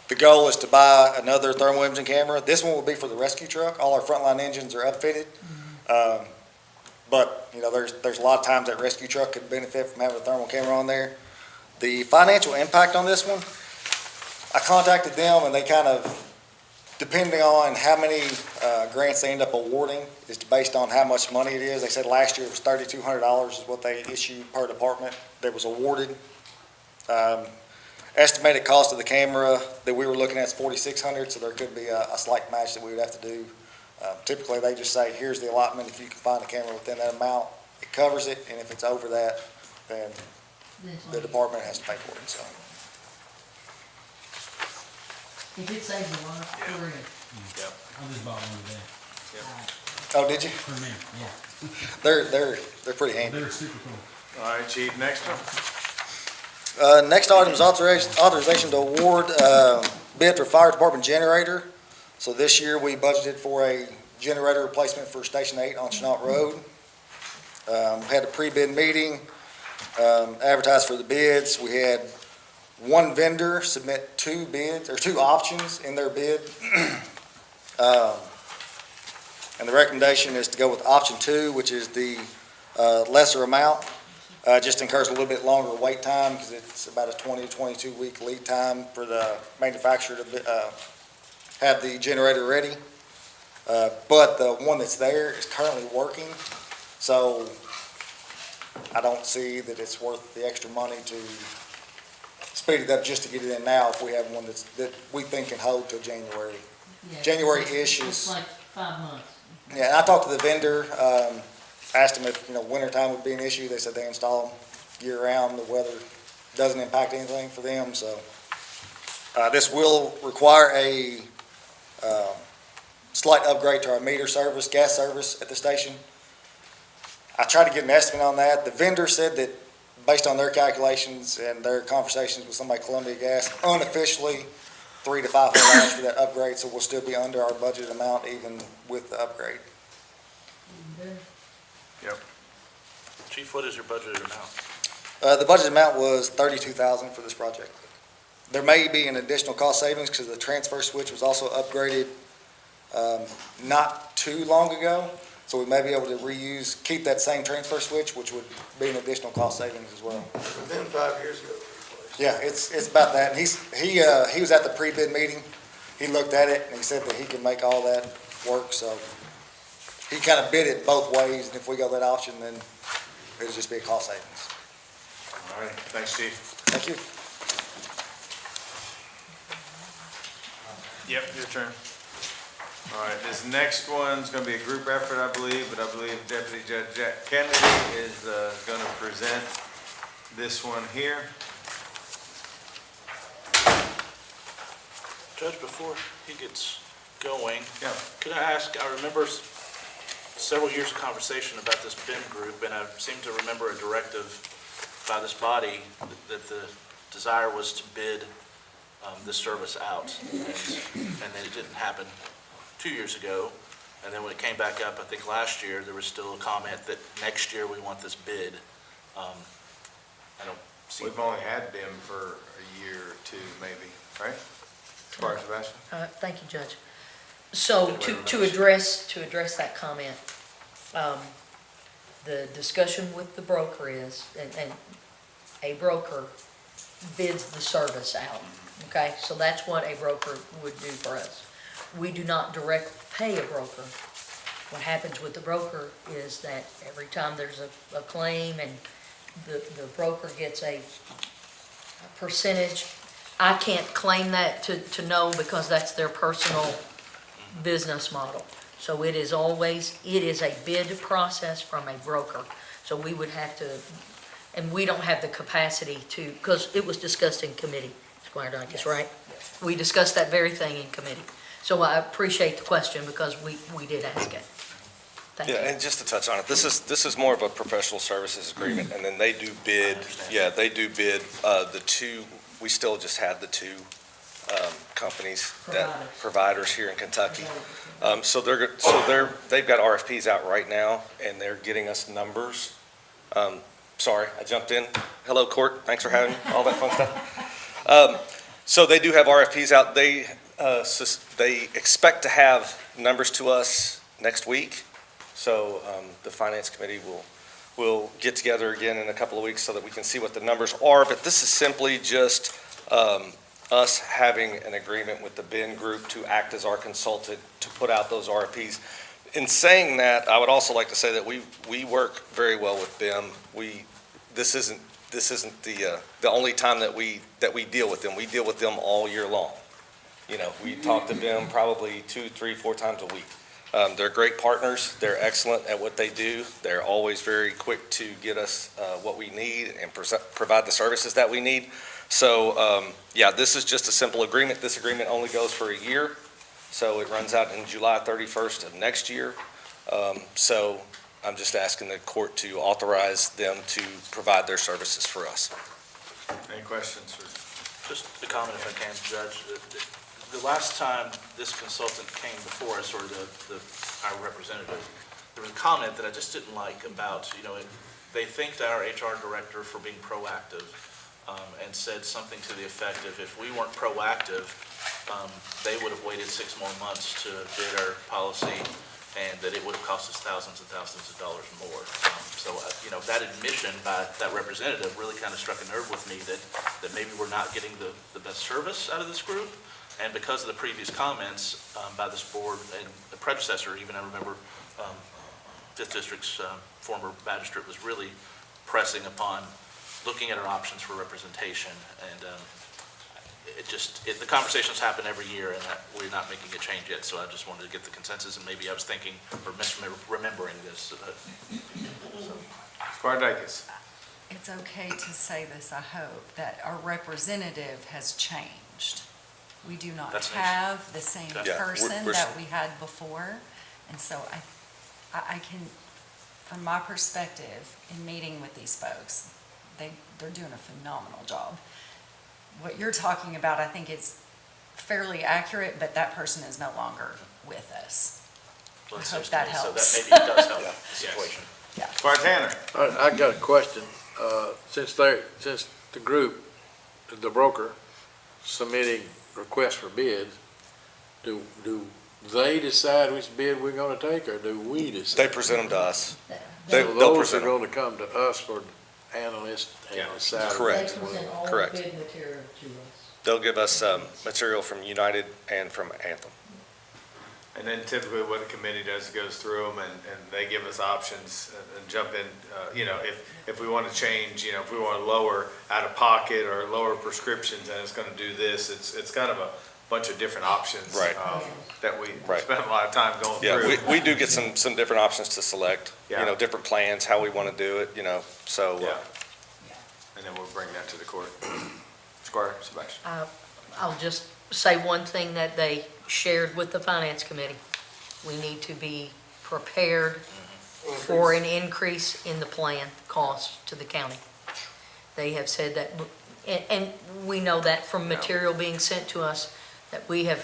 The goal is to buy another thermal imaging camera. This one will be for the rescue truck. All our frontline engines are upfitted. But, you know, there's a lot of times that rescue truck could benefit from having a thermal camera on there. The financial impact on this one, I contacted them and they kind of, depending on how many grants they end up awarding, is based on how much money it is. They said last year it was $3,200 is what they issued per department that was awarded. Estimated cost of the camera that we were looking at is $4,600, so there could be a slight match that we would have to do. Typically, they just say, here's the allotment, if you can find a camera within that amount, it covers it, and if it's over that, then the department has to pay for it, so. If it saves a lot, we're in. Yep. I just bought one today. Oh, did you? For me, yeah. They're pretty handy. They're super cool. All right, Chief, next one. Next item is authorization to award bid for fire department generator. So this year, we budgeted for a generator replacement for Station 8 on Chenault Road. Had a pre-bid meeting, advertised for the bids. We had one vendor submit two options in their bid. And the recommendation is to go with option 2, which is the lesser amount. Just incurs a little bit longer wait time because it's about a 20 to 22 week lead time for the manufacturer to have the generator ready. But the one that's there is currently working, so I don't see that it's worth the extra money to speed it up just to get it in now if we have one that we think can hold till January. January-ish It's is, like 5 months. yeah, and I talked to the vendor, asked them if, wintertime would be an issue. They said they install them year-round. The weather doesn't impact anything for them, so. This will require a slight upgrade to our meter service, gas service at the station. I tried to get an estimate on that. The vendor said that, based on their calculations and their conversations with somebody at Columbia Gas, unofficially, $300 to $500 for that upgrade, so we'll still be under our budgeted amount even with the upgrade. Chief, what is your budgeted amount? The budget amount was $32,000 for this project. There may be an additional cost savings because the transfer switch was also upgraded not too long ago. So we may be able to keep that same transfer switch, which would be an additional cost savings as well. Within 5 years ago. Yeah, it's about that. And he was at the pre-bid meeting. He looked at it and he said that he can make all that work. So he kind of bid it both ways. And if we go that option, then it'll just be a cost savings. All right, thanks, Chief. Thank you. Yep, your turn. All right, this next one's gonna be a group effort, I believe, but I believe Deputy Judge Jack Kennedy is gonna present this one here. Judge, before he gets going, Yeah. could I ask, I remember several years of conversation about this BIM group, and I seem to remember a directive by this body that the desire was to bid this service out, and then it didn't happen 2 years ago. And then when it came back up, I think last year, there was still a comment that next year we want this bid. I don't see. We've only had BIM for a year or two, maybe, right? Squire Sebastian? Thank you, Judge. So to address that comment, the discussion with the broker is, and a broker bids the service out, okay? So that's what a broker would do for us. We do not direct pay a broker. What happens with the broker is that every time there's a claim and the broker gets a percentage, I can't claim that to know because that's their personal business model. So it is a bid process from a broker. So we would have to, and we don't have the capacity to, because it was discussed in committee, Squire Dykes, right? We discussed that very thing in committee. So I appreciate the question because we did ask it. Thank you. Yeah, and just to touch on it, this is more of a professional services agreement, and then they do bid, they do bid the two, we still just had the two companies, providers here in Kentucky. So they've got RFPs out right now, and they're getting us numbers. Sorry, I jumped in. Hello, Court, thanks for having me, all that fun stuff. So they do have RFPs out. They expect to have numbers to us next week. So the Finance Committee will get together again in a couple of weeks so that we can see what the numbers are. But this is simply just us having an agreement with the BIN group to act as our consultant to put out those RFPs. In saying that, I would also like to say that we work very well with BIM. This isn't the only time that we deal with them. We deal with them all year long. You know, we talk to them probably 2, 3, 4 times a week. They're great partners. They're excellent at what they do. They're always very quick to get us what we need and provide the services that we need. So, yeah, this is just a simple agreement. This agreement only goes for a year, so it runs out in July 31st of next year. So I'm just asking the court to authorize them to provide their services for us. Any questions? Just a comment if I can, Judge. The last time this consultant came before us, or our representative, there was a comment that I just didn't like about, they thanked our HR director for being proactive, and said something to the effect of, if we weren't proactive, they would have waited 6 more months to bid our policy, and that it would have cost us thousands and thousands of dollars more. So that admission by that representative really kind of struck a nerve with me that maybe we're not getting the best service out of this group. And because of the previous comments by this board and the predecessor, even I remember 5th District's former magistrate was really pressing upon looking at our options for representation. And the conversations happen every year, and we're not making a change yet. So I just wanted to get the consensus, and maybe I was thinking or misremembering this. Squire Dykes. It's okay to say this, I hope, that our representative has changed. We do not have the same person that we had before. And so I can, from my perspective, in meeting with these folks, they're doing a phenomenal job. What you're talking about, I think is fairly accurate, but that person is no longer with us. I hope that helps. So that maybe it does help the situation. Yeah. Squire Tanner. I got a question. Since the group, the broker submitting requests for bids, do they decide which bid we're gonna take, or do we decide? They present them to us. Those They'll are present them. gonna come to us for analyst and decide. Correct. They present all the Correct. bid material to us. They'll give us material from United and from Anthem. And then typically what the committee does, goes through them and they give us options and jump in, if we want to change, if we want to lower out of pocket or lower prescriptions and it's going to do this, it's kind of a bunch of different options. Right. That we Right. spend a lot of time going through. Yeah, we do get some different options to select, Yeah. different plans, how we want to do it, so. Yeah. And then we'll bring that to the court. Squire Sebastian. I'll just say one thing that they shared with the Finance Committee. We need to be prepared for an increase in the plan cost to the county. They have said that, and we know that from material being sent to us, that we have,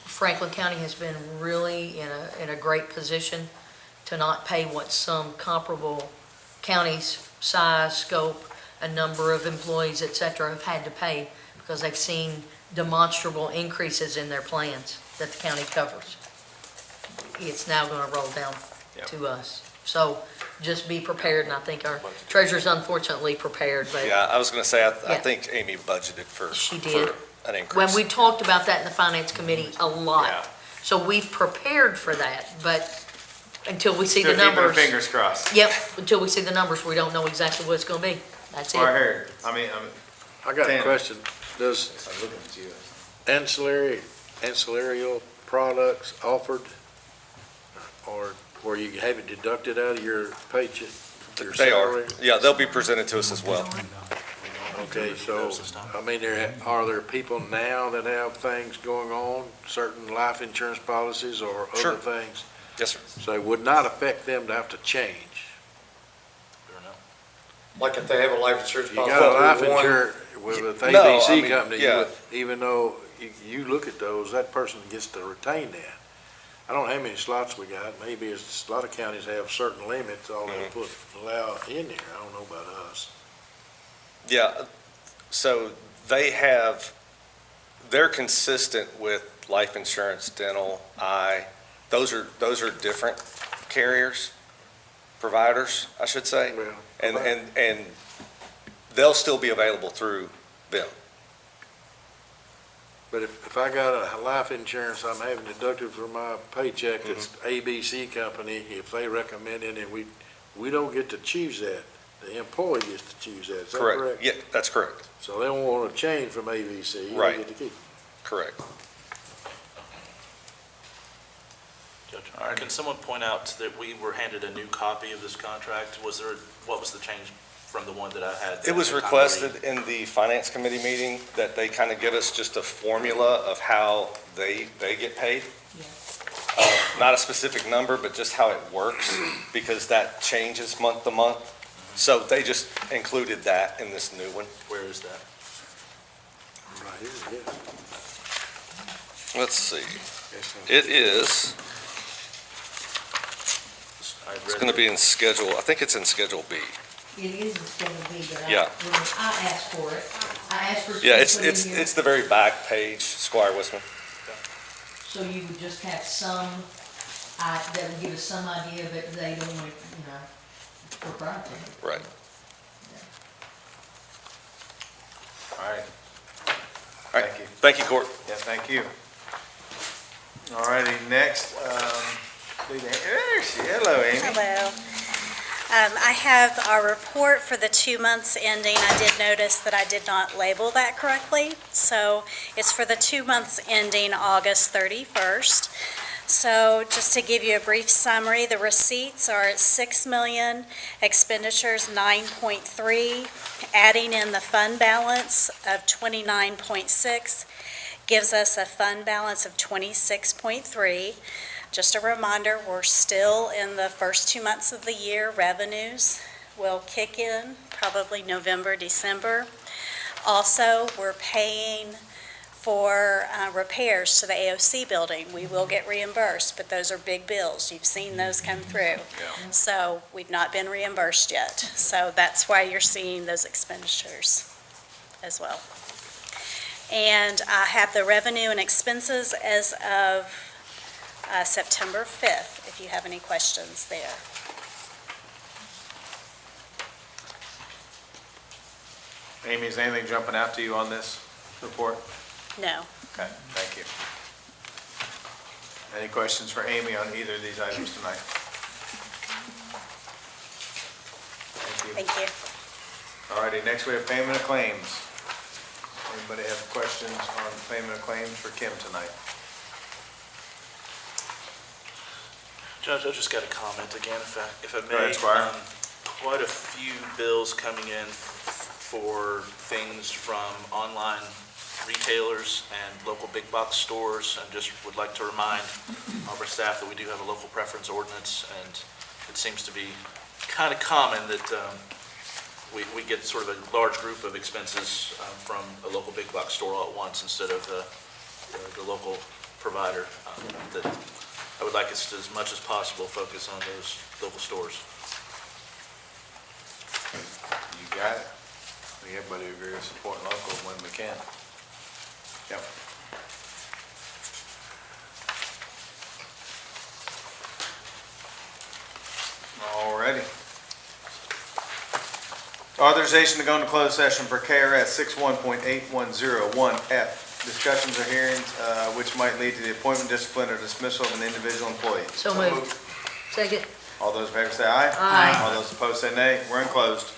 Franklin County has been really in a great position to not pay what some comparable counties, size, scope, a number of employees, et cetera, have had to pay because they've seen demonstrable increases in their plans that the county covers. It's now going to roll down to us. So just be prepared, and I think our treasurer's unfortunately prepared, but Yeah, I was going to say, I Yeah. think Amy budgeted for she did. for an increase. When we talked about that in the finance committee a Yeah. lot. So we've prepared for that, but until we see Still the keeping our numbers. fingers crossed. Yep, until we see the numbers, we don't know exactly what it's going to be. That's Well, I it. heard, I got a Sam. question. Does I'm looking at you. ancillary products offered, or where you have it deducted out of your paycheck? Your They are, salary? yeah, they'll be presented to us as well. Okay, so, I mean, are there people now that have things going on, certain life insurance policies or Sure. other things? Yes, sir. So it would not affect them to have to change? Like if they have a life insurance You policy. got a life one- insurance with No, I ABC mean, company, you yeah. would- even though you look at those, that person gets to retain that. I don't know how many slots we got, maybe it's, a lot of counties have certain limits, all they allow in there, I don't know about us. Yeah, so they're consistent with life insurance, dental, eye. Those are different carriers, providers, I should say. Well, And they'll still be available through them. But if I got a life insurance I'm having deducted from my paycheck, it's ABC company, if they recommend it, and we don't get to choose that, the employee gets to choose that, is that correct? Yeah, that's correct. So they don't want to change from ABC, they Right. get to keep. Correct. Judge, can someone point out that we were handed a new copy of this contract? What was the change from the one that I had? It was requested in the finance committee meeting that they kind of give us just a formula of how they get paid. Not a specific number, but just how it works, because that changes month to month. So they just included that in this new one. Where is that? Right here, yeah. Let's see. It is, it's going to be in Schedule, I think it's in Schedule B. It is going to be, but Yeah. when I asked for it. I asked for it to Yeah, be it's, put in it's, here. it's the very back page, Squire Wisman. So you would just have some, that would give us some idea, but they don't want, proprietary. Right. All right. All right. Thank you. Thank you, Court. Yeah, thank you. All righty, next, there she, hello, Amy. Hello. I have our report for the 2 months ending. I did notice that I did not label that correctly. So it's for the 2 months ending August 31st. So just to give you a brief summary, the receipts are at 6 million, expenditures 9.3, adding in the fund balance of 29.6 gives us a fund balance of 26.3. Just a reminder, we're still in the first 2 months of the year. Revenues will kick in probably November, December. Also, we're paying for repairs to the AOC building. We will get reimbursed, but those are big bills. You've seen those come through. So we've not been reimbursed yet. So that's why you're seeing those expenditures as well. And I have the revenue and expenses as of September 5th, if you have any questions there. Amy, is anything jumping out to you on this report? No. Okay, thank you. Any questions for Amy on either of these items tonight? Thank you. Thank you. All righty, next we have payment of claims. Anybody have questions on payment of claims for Kim tonight? Judge, I just got a comment again, if I may. Go ahead, Squire. Quite a few bills coming in for things from online retailers and local big box stores, and just would like to remind all of our staff that we do have a local preference ordinance, and it seems to be kind of common that we get sort of a large group of expenses from a local big box store all at once instead of the local provider. That I would like us to, as much as possible, focus on those local stores. You got it. I think everybody agrees with supporting local when we can. Yep. Alrighty. Authorization to go into closed session for KRS 61.8101F. Discussions or hearings which might lead to the appointment, discipline, or dismissal of an individual employee. So moved. Second. All those in favor say aye. Aye. All those opposed say nay. We're in closed.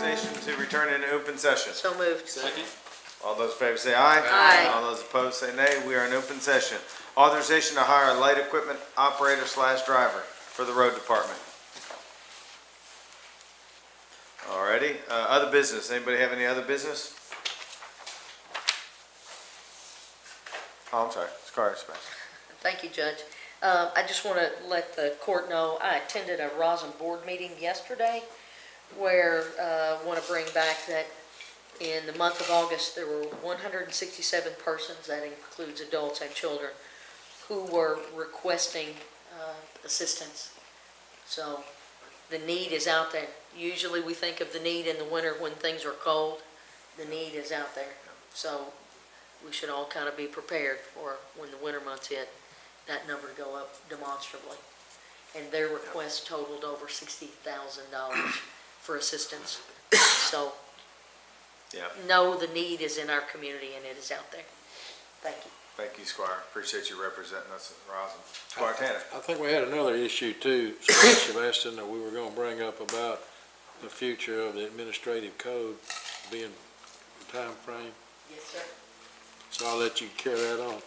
authorization to return into open session. So moved. Second. All those in favor say aye. Aye. All those opposed say nay. We are in open session. Authorization to hire a light equipment operator / driver for the road department. Alrighty, other business. Anybody have any other business? Oh, I'm sorry. Scarlett Spencer. Thank you, Judge. I just want to let the court know, I attended a Rosin board meeting yesterday where I want to bring back that in the month of August, there were 167 persons, that includes adults and children, who were requesting assistance. So the need is out there. Usually we think of the need in the winter when things are cold. The need is out there. So we should all kind of be prepared for when the winter months hit, that number to go up demonstrably. And their request totaled over $60,000 for assistance. So know the need is in our community and it is out there. Thank you. Thank you, Squire. Appreciate you representing us at Rosin. Squire Tanner. I think we had another issue too, Sebastian, that we were gonna bring up about the future of the administrative code being time frame. Yes, sir. So I'll let you carry that on.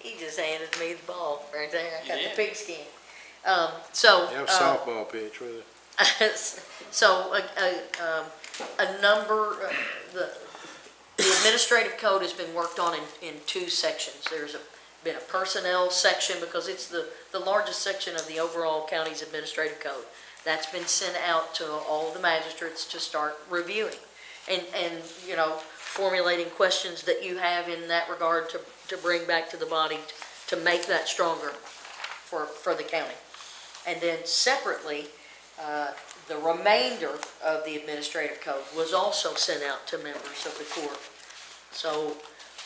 He just handed me the ball right there. I got Yeah. the pigskin. You have a softball pitch with it. So, a number, the administrative code has been worked on in two sections. There's been a personnel section because it's the largest section of the overall county's administrative code. That's been sent out to all of the magistrates to start reviewing and you know, formulating questions that you have in that regard to bring back to the body to make that stronger for the county. And then separately, the remainder of the administrative code was also sent out to members of the court. So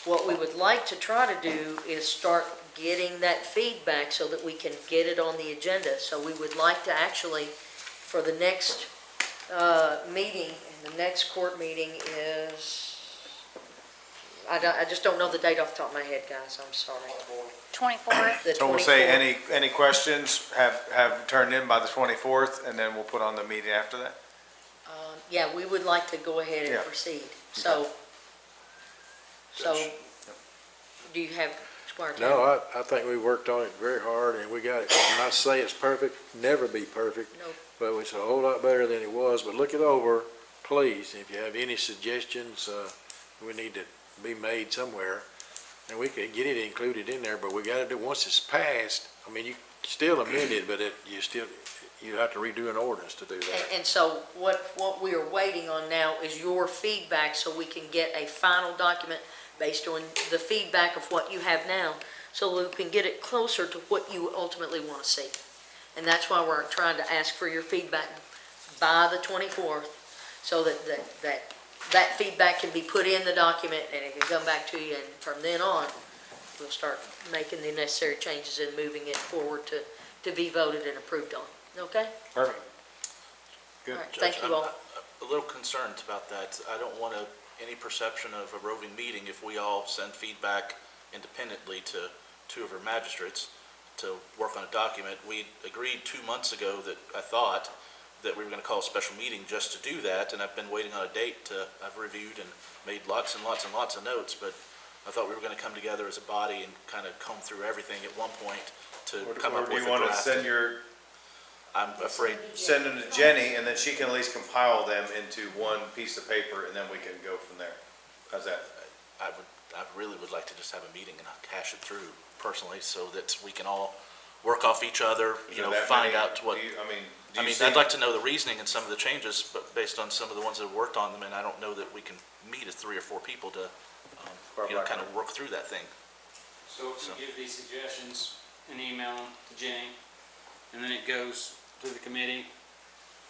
what we would like to try to do is start getting that feedback so that we can get it on the agenda. So we would like to actually, for the next meeting, and the next court meeting is, I just don't know the date off the top of my head, guys, I'm sorry. 24th. The So we'll say 24th. any questions have turned in by the 24th, and then we'll put on the meeting after that? Yeah, we would like to go ahead and Yeah. proceed. So, do you have, Squire Taylor? No, I think we worked on it very hard and we got it. I'm not saying it's perfect, never be perfect. Nope. But it's a whole lot better than it was, but look it over, please. If you have any suggestions, we need to be made somewhere. And we could get it included in there, but we gotta do, once it's passed, I mean, you still amend it, but you have to redo an ordinance to do that. And so what we are waiting on now is your feedback so we can get a final document based on the feedback of what you have now, so we can get it closer to what you ultimately want to see. And that's why we're trying to ask for your feedback by the 24th, so that feedback can be put in the document and it can come back to you, and from then on, we'll start making the necessary changes and moving it forward to be voted and approved on. Okay? Perfect. Good. All right, thank you all. I'm a little concerned about that. I don't want any perception of a roving meeting if we all send feedback independently to two of our magistrates to work on a document. We agreed 2 months ago that I thought that we were going to call a special meeting just to do that, and I've been waiting on a date I've reviewed and made lots and lots and lots of notes, but I thought we were going to come together as a body and kind of comb through everything at one point to come up Or do with you a want to draft. send I'm afraid, send them to Jenny, and then she can at least compile them into one piece of paper, and then we can go from there? How's that? I really would like to just have a meeting and hash it through personally so that we can all work off each other, find out what. I'd like to know the reasoning and some of the changes, but based on some of the ones that have worked on them, and I don't know that we can meet as 3 or 4 people to, kind of work through that thing. So if we give these suggestions and email them to Jenny, and then it goes to the committee,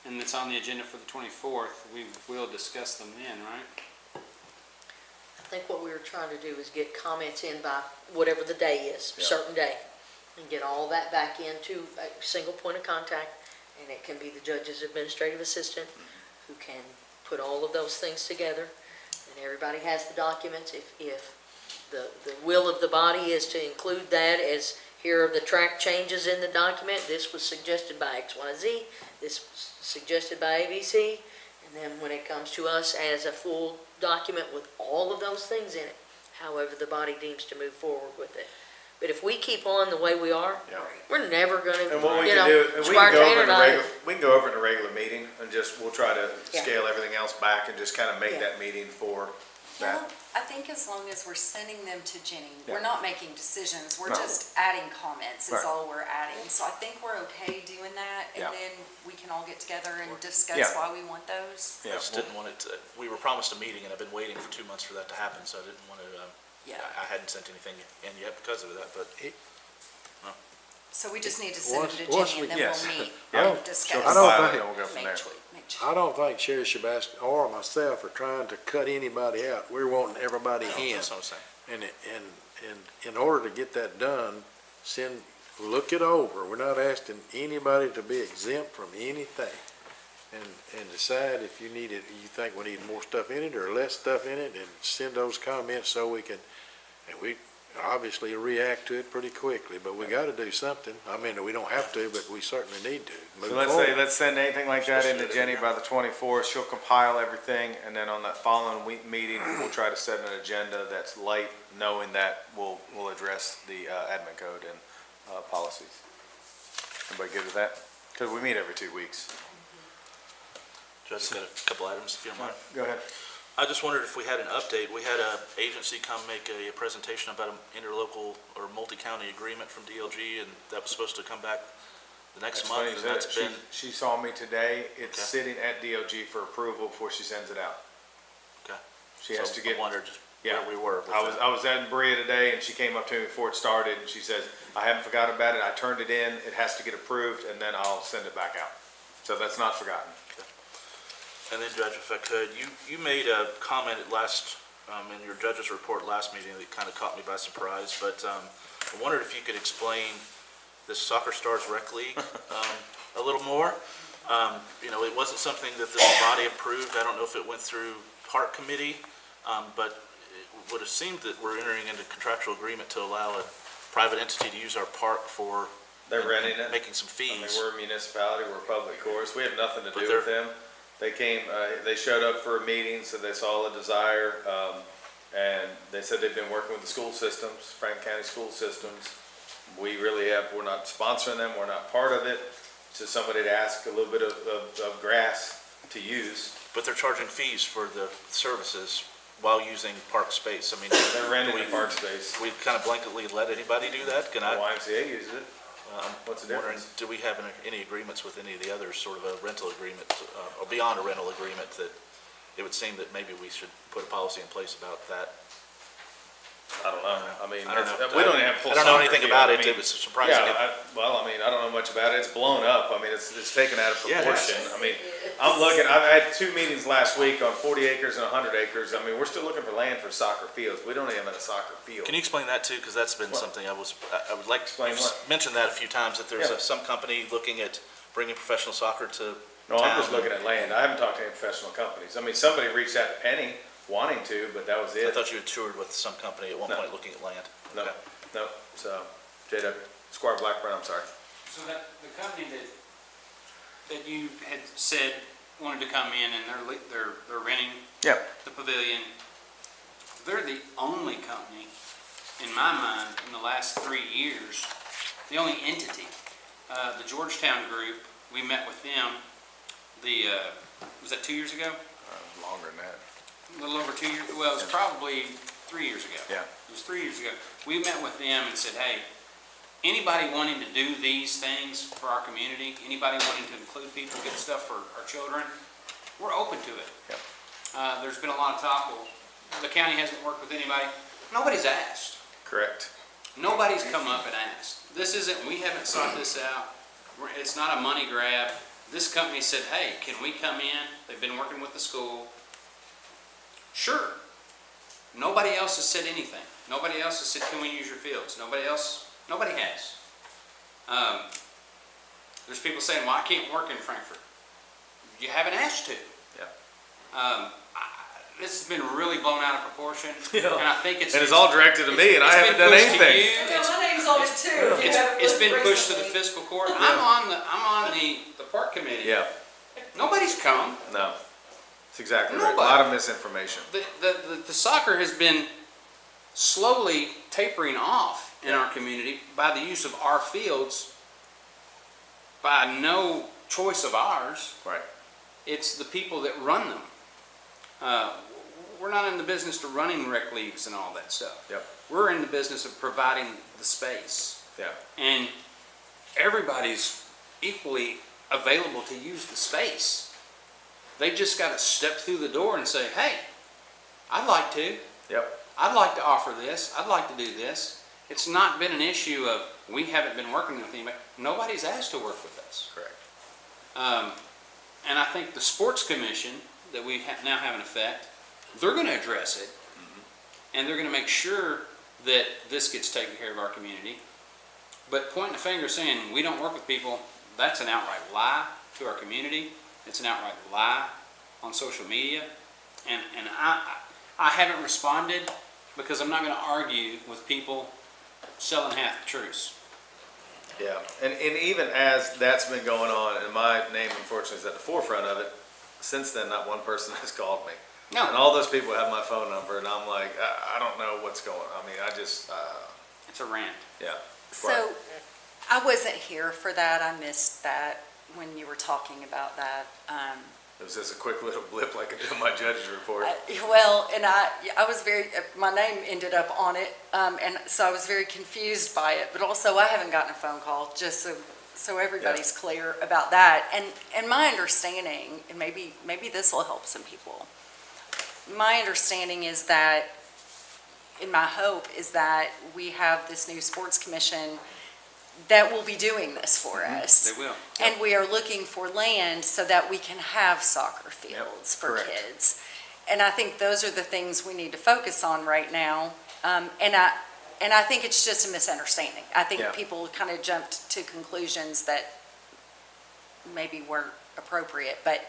and it's on the agenda for the 24th, we will discuss them then, right? I think what we were trying to do is get comments in by whatever the day is, a certain day, and get all that back into a single point of contact, and it can be the judge's administrative assistant who can put all of those things together, and everybody has the documents. If the will of the body is to include that as, here are the track changes in the document, this was suggested by XYZ, this was suggested by ABC, And then when it comes to us as a full document with all of those things in it, however the body deems to move forward with it. But if we keep on the way we are, Yeah. we're never gonna, And what we you can know, do, and we Squire can go over Tanner in and the I, regular, we can go over in the regular meeting and just, we'll try to Yeah. scale everything else back and just kind of make Yeah. that meeting for Yeah, that. I think as long as we're sending them to Jenny, Yeah. we're not making decisions, we're No. just adding comments is Right. all we're adding. So I think we're okay doing that, Yeah. and then we can all get together and discuss Yeah. why we want those. I just didn't want it to, we were promised a meeting, and I've been waiting for 2 months for that to happen, so I didn't want to, Yeah. I hadn't sent anything in yet because of that, but So we just need to send Once- them to once Jenny, and we- then yes. we'll meet Yeah. and discuss. I don't File it, think- and we'll go from there. I don't think Sheriff Shabasky or myself are trying to cut anybody out. We're wanting everybody in. that's what I'm saying. And in order to get that done, look it over. We're not asking anybody to be exempt from anything. And decide if you need it, you think we need more stuff in it or less stuff in it, and send those comments so we can, and we obviously react to it pretty quickly, but we gotta do something. I mean, we don't have to, but we certainly need to move So let's forward. say, let's send anything like that into Jenny by the 24th. She'll compile everything, and then on that following week meeting, we'll try to set an agenda that's light, knowing that we'll address the admin code and policies. Everybody good with that? Because we meet every 2 weeks. Judge, I've got a couple items, if you don't mind. Go ahead. I just wondered if we had an update. We had a agency come make a presentation about an interlocal or multi-county agreement from DLG, and that was supposed to come back the next That's funny month, you and said that's it. been, She saw me today. It's Okay. sitting at DOG for approval before she sends it out. okay. She has So to get. I wondered Yeah. where we were with I was at Berea today, and she came up to me before it started, and she says, I haven't forgotten about it, I turned it in, it has to get approved, and then I'll send it back out. So that's not forgotten. And then, Judge, if I could, you made a comment at last, in your judge's report last meeting that kind of caught me by surprise, but I wondered if you could explain this Soccer Stars Rec League a little more. You know, it wasn't something that the body approved. I don't know if it went through Park Committee, but it would have seemed that we're entering into contractual agreement to allow a private entity to use our park for They're renting it. making some I mean, fees. we're a municipality, we're a public course, we have nothing to But do they're- with them. They came, they showed up for a meeting, so they saw the desire, and they said they've been working with the school systems, Franklin County school systems. We're not sponsoring them, we're not part of it, so somebody to ask a little bit of grass to use. But they're charging fees for the services while using park space. I mean, They're renting the park space. we kind of blanketly let anybody do that? Can The I? YMCA uses it. What's the Wondering, difference? do we have any agreements with any of the others, sort of a rental agreement, or beyond a rental agreement, that it would seem that maybe we should put a policy in place about that? I don't know. I mean, I don't know. we don't even have full. I don't know soccer anything field. about I it. mean, It was surprising. Yeah, I don't know much about it. It's blown up. I mean, it's taken out of Yeah, it proportion. is. I mean, I've had 2 meetings last week on 40 acres and 100 acres. I mean, we're still looking for land for soccer fields. We don't even have a soccer field. Can you explain that too? Because that's been What? something I would like to Explain what? mention that a few times, that there's Yeah. some company looking at bringing professional soccer to No, I'm just town. looking at land. I haven't talked to any professional companies. I mean, somebody reached out to Penny wanting to, but that was I it. thought you had toured with some company at one No. point looking at land. No, Okay. no. So, JW, Squire Blackburn, I'm sorry. So that, the company that you had said wanted to come in and they're renting Yeah. the pavilion, they're the only company, in my mind, in the last 3 years, the only entity. The Georgetown group, we met with them, was that 2 years ago? Longer than that. A little over 2 years, well, it was probably 3 years ago. Yeah. It was 3 years ago. We met with them and said, hey, anybody wanting to do these things for our community, anybody wanting to include people, get stuff for our children, we're open to it. Yep. There's been a lot of talk, well, the county hasn't worked with anybody. Nobody's asked. Correct. Nobody's come up and asked. This isn't, we haven't sought this out. It's not a money grab. This company said, hey, can we come in? They've been working with the school. Sure. Nobody else has said anything. Nobody else has said, can we use your fields? Nobody has. There's people saying, well, I can't work in Frankfurt. You haven't asked to. Yeah. This has been really blown out of proportion. Yeah. And I think it's... And it's all directed to me, and I haven't done anything. My name's on it too. It's been pushed to the fiscal court. I'm on the park committee. Yeah. Nobody's come. No. That's exactly right. A lot of misinformation. The soccer has been slowly tapering off in our community by the use of our fields by no choice of ours. Right. It's the people that run them. We're not in the business to running rec leagues and all that stuff. Yep. We're in the business of providing the space. Yeah. And everybody's equally available to use the space. They just got to step through the door and say, hey, I'd like to. Yep. I'd like to offer this. I'd like to do this. It's not been an issue of we haven't been working with anybody. Nobody's asked to work with us. Correct. And I think the sports commission that we now have in effect, they're going to address it. And they're going to make sure that this gets taken care of our community. But pointing the finger saying we don't work with people, that's an outright lie to our community. It's an outright lie on social media. And I haven't responded because I'm not going to argue with people selling half the truths. Yeah, and even as that's been going on, and my name unfortunately is at the forefront of it, since then not one person has called me. No. And all those people have my phone number, and I'm like, I don't know what's going on. I mean, I just, It's a rant. yeah. So, I wasn't here for that, I missed that when you were talking about that. It was just a quick little blip like I did in my judge's report. Well, and I was very, my name ended up on it, and so I was very confused by it, but also I haven't gotten a phone call, just so everybody's clear about that. And my understanding, and maybe this will help some people, my understanding is that, and my hope is that we have this new sports commission that will be doing this for us. They will. And we are looking for land so that we can have soccer fields for correct. kids. And I think those are the things we need to focus on right now. And I think it's just a misunderstanding. I think Yeah. people kind of jumped to conclusions that maybe weren't appropriate, but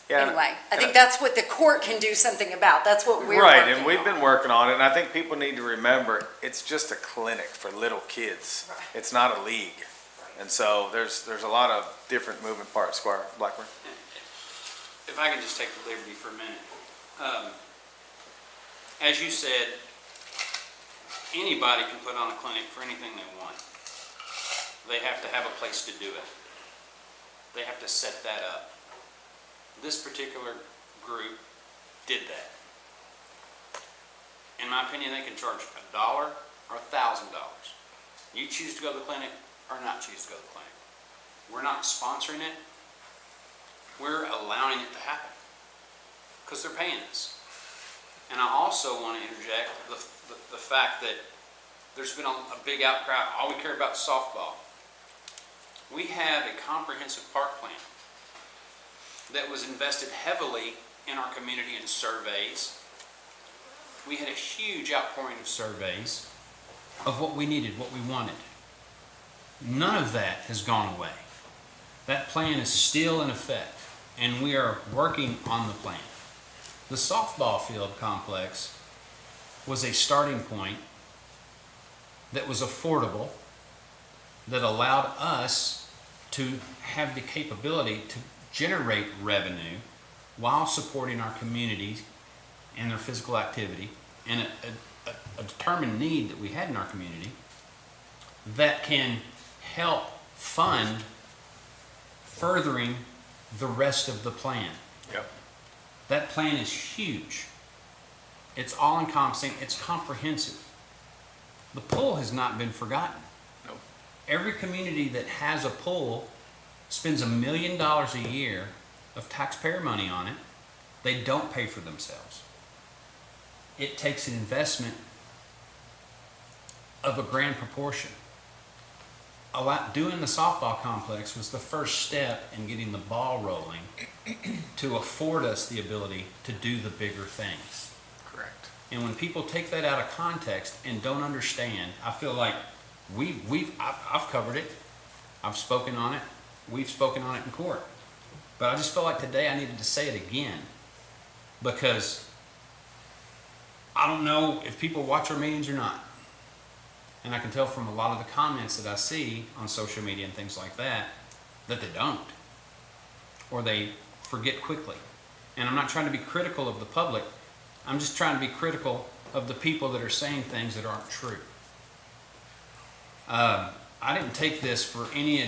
Yeah, anyway, I think that's what the court can do something about. That's what we're right, working and we've on. been working on it, and I think people need to remember, it's just a clinic for little kids. Right. It's not a league. And so there's a lot of different moving parts, Squire Blackburn. If I can just take the liberty for a minute. As you said, anybody can put on a clinic for anything they want. They have to have a place to do it. They have to set that up. This particular group did that. In my opinion, they can charge $1 or $1,000. You choose to go to the clinic or not choose to go to the clinic. We're not sponsoring it. We're allowing it to happen because they're paying us. And I also want to interject the fact that there's been a big outcry. All we care about is softball. We have a comprehensive park plan that was invested heavily in our community in surveys. We had a huge outpouring of surveys of what we needed, what we wanted. None of that has gone away. That plan is still in effect, and we are working on the plan. The softball field complex was a starting point that was affordable, that allowed us to have the capability to generate revenue while supporting our communities and their physical activity, and a determined need that we had in our community that can help fund furthering the rest of the plan. Yep. That plan is huge. It's all-encompassing, it's comprehensive. The pool has not been forgotten. Nope. Every community that has a pool spends $1 million a year of taxpayer money on it. They don't pay for themselves. It takes an investment of a grand proportion. Doing the softball complex was the first step in getting the ball rolling to afford us the ability to do the bigger things. Correct. And when people take that out of context and don't understand, I feel like I've covered it. I've spoken on it. We've spoken on it in court. But I just felt like today I needed to say it again because I don't know if people watch our meetings or not. And I can tell from a lot of the comments that I see on social media and things like that, that they don't. Or they forget quickly. And I'm not trying to be critical of the public. I'm just trying to be critical of the people that are saying things that aren't true. I didn't take this for any,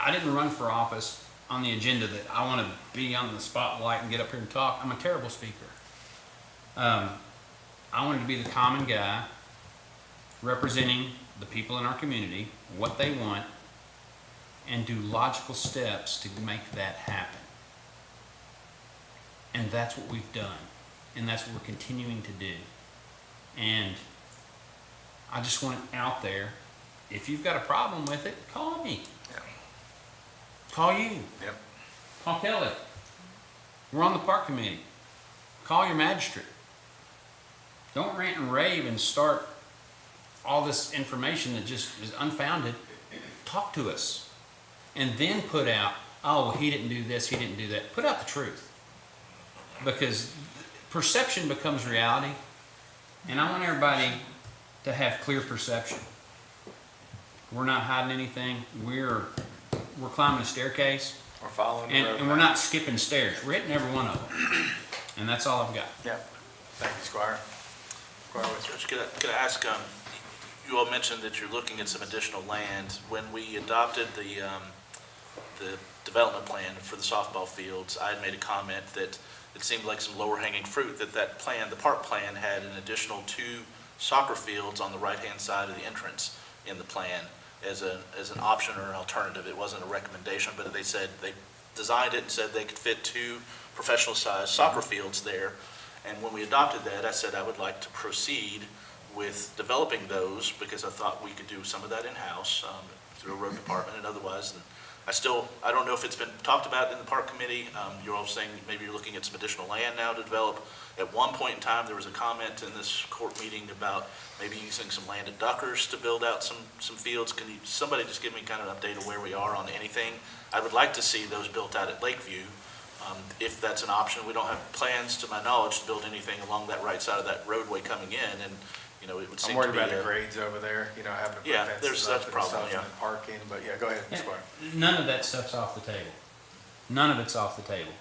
I didn't run for office on the agenda that I want to be on the spotlight and get up here and talk. I'm a terrible speaker. I wanted to be the common guy representing the people in our community, what they want, and do logical steps to make that happen. And that's what we've done. And that's what we're continuing to do. And I just want it out there. If you've got a problem with it, call me. Yeah. Call you. Yep. Call Kelly. We're on the park committee. Call your magistrate. Don't rant and rave and start all this information that just is unfounded. Talk to us. And then put out, oh, well, he didn't do this, he didn't do that. Put out the truth. Because perception becomes reality. And I want everybody to have clear perception. We're not hiding anything. We're climbing a staircase. We're following the road. And we're not skipping stairs. We're hitting every one of them. And that's all I've got. Yeah. Thank you, Squire. Squire Withers. Judge, could I ask, you all mentioned that you're looking at some additional land. When we adopted the development plan for the softball fields, I had made a comment that it seemed like some lower hanging fruit, that plan, the park plan, had an additional 2 soccer fields on the right-hand side of the entrance in the plan as an option or an alternative. It wasn't a recommendation, but they said they designed it and said they could fit 2 professional-sized soccer fields there. And when we adopted that, I said I would like to proceed with developing those because I thought we could do some of that in-house through a road department and otherwise. And I don't know if it's been talked about in the park committee. You're all saying maybe you're looking at some additional land now to develop. At one point in time, there was a comment in this court meeting about maybe using some land at Duckers to build out some fields. Can somebody just give me kind of an update of where we are on anything? I would like to see those built out at Lakeview, if that's an option. We don't have plans, to my knowledge, to build anything along that right side of that roadway coming in, and it would seem to be. I'm worried about the grades over there, having to put fences up that's a and problem, stuff and parking, but yeah, go ahead, Squire. None of that stuff's off the table. None of it's off the table.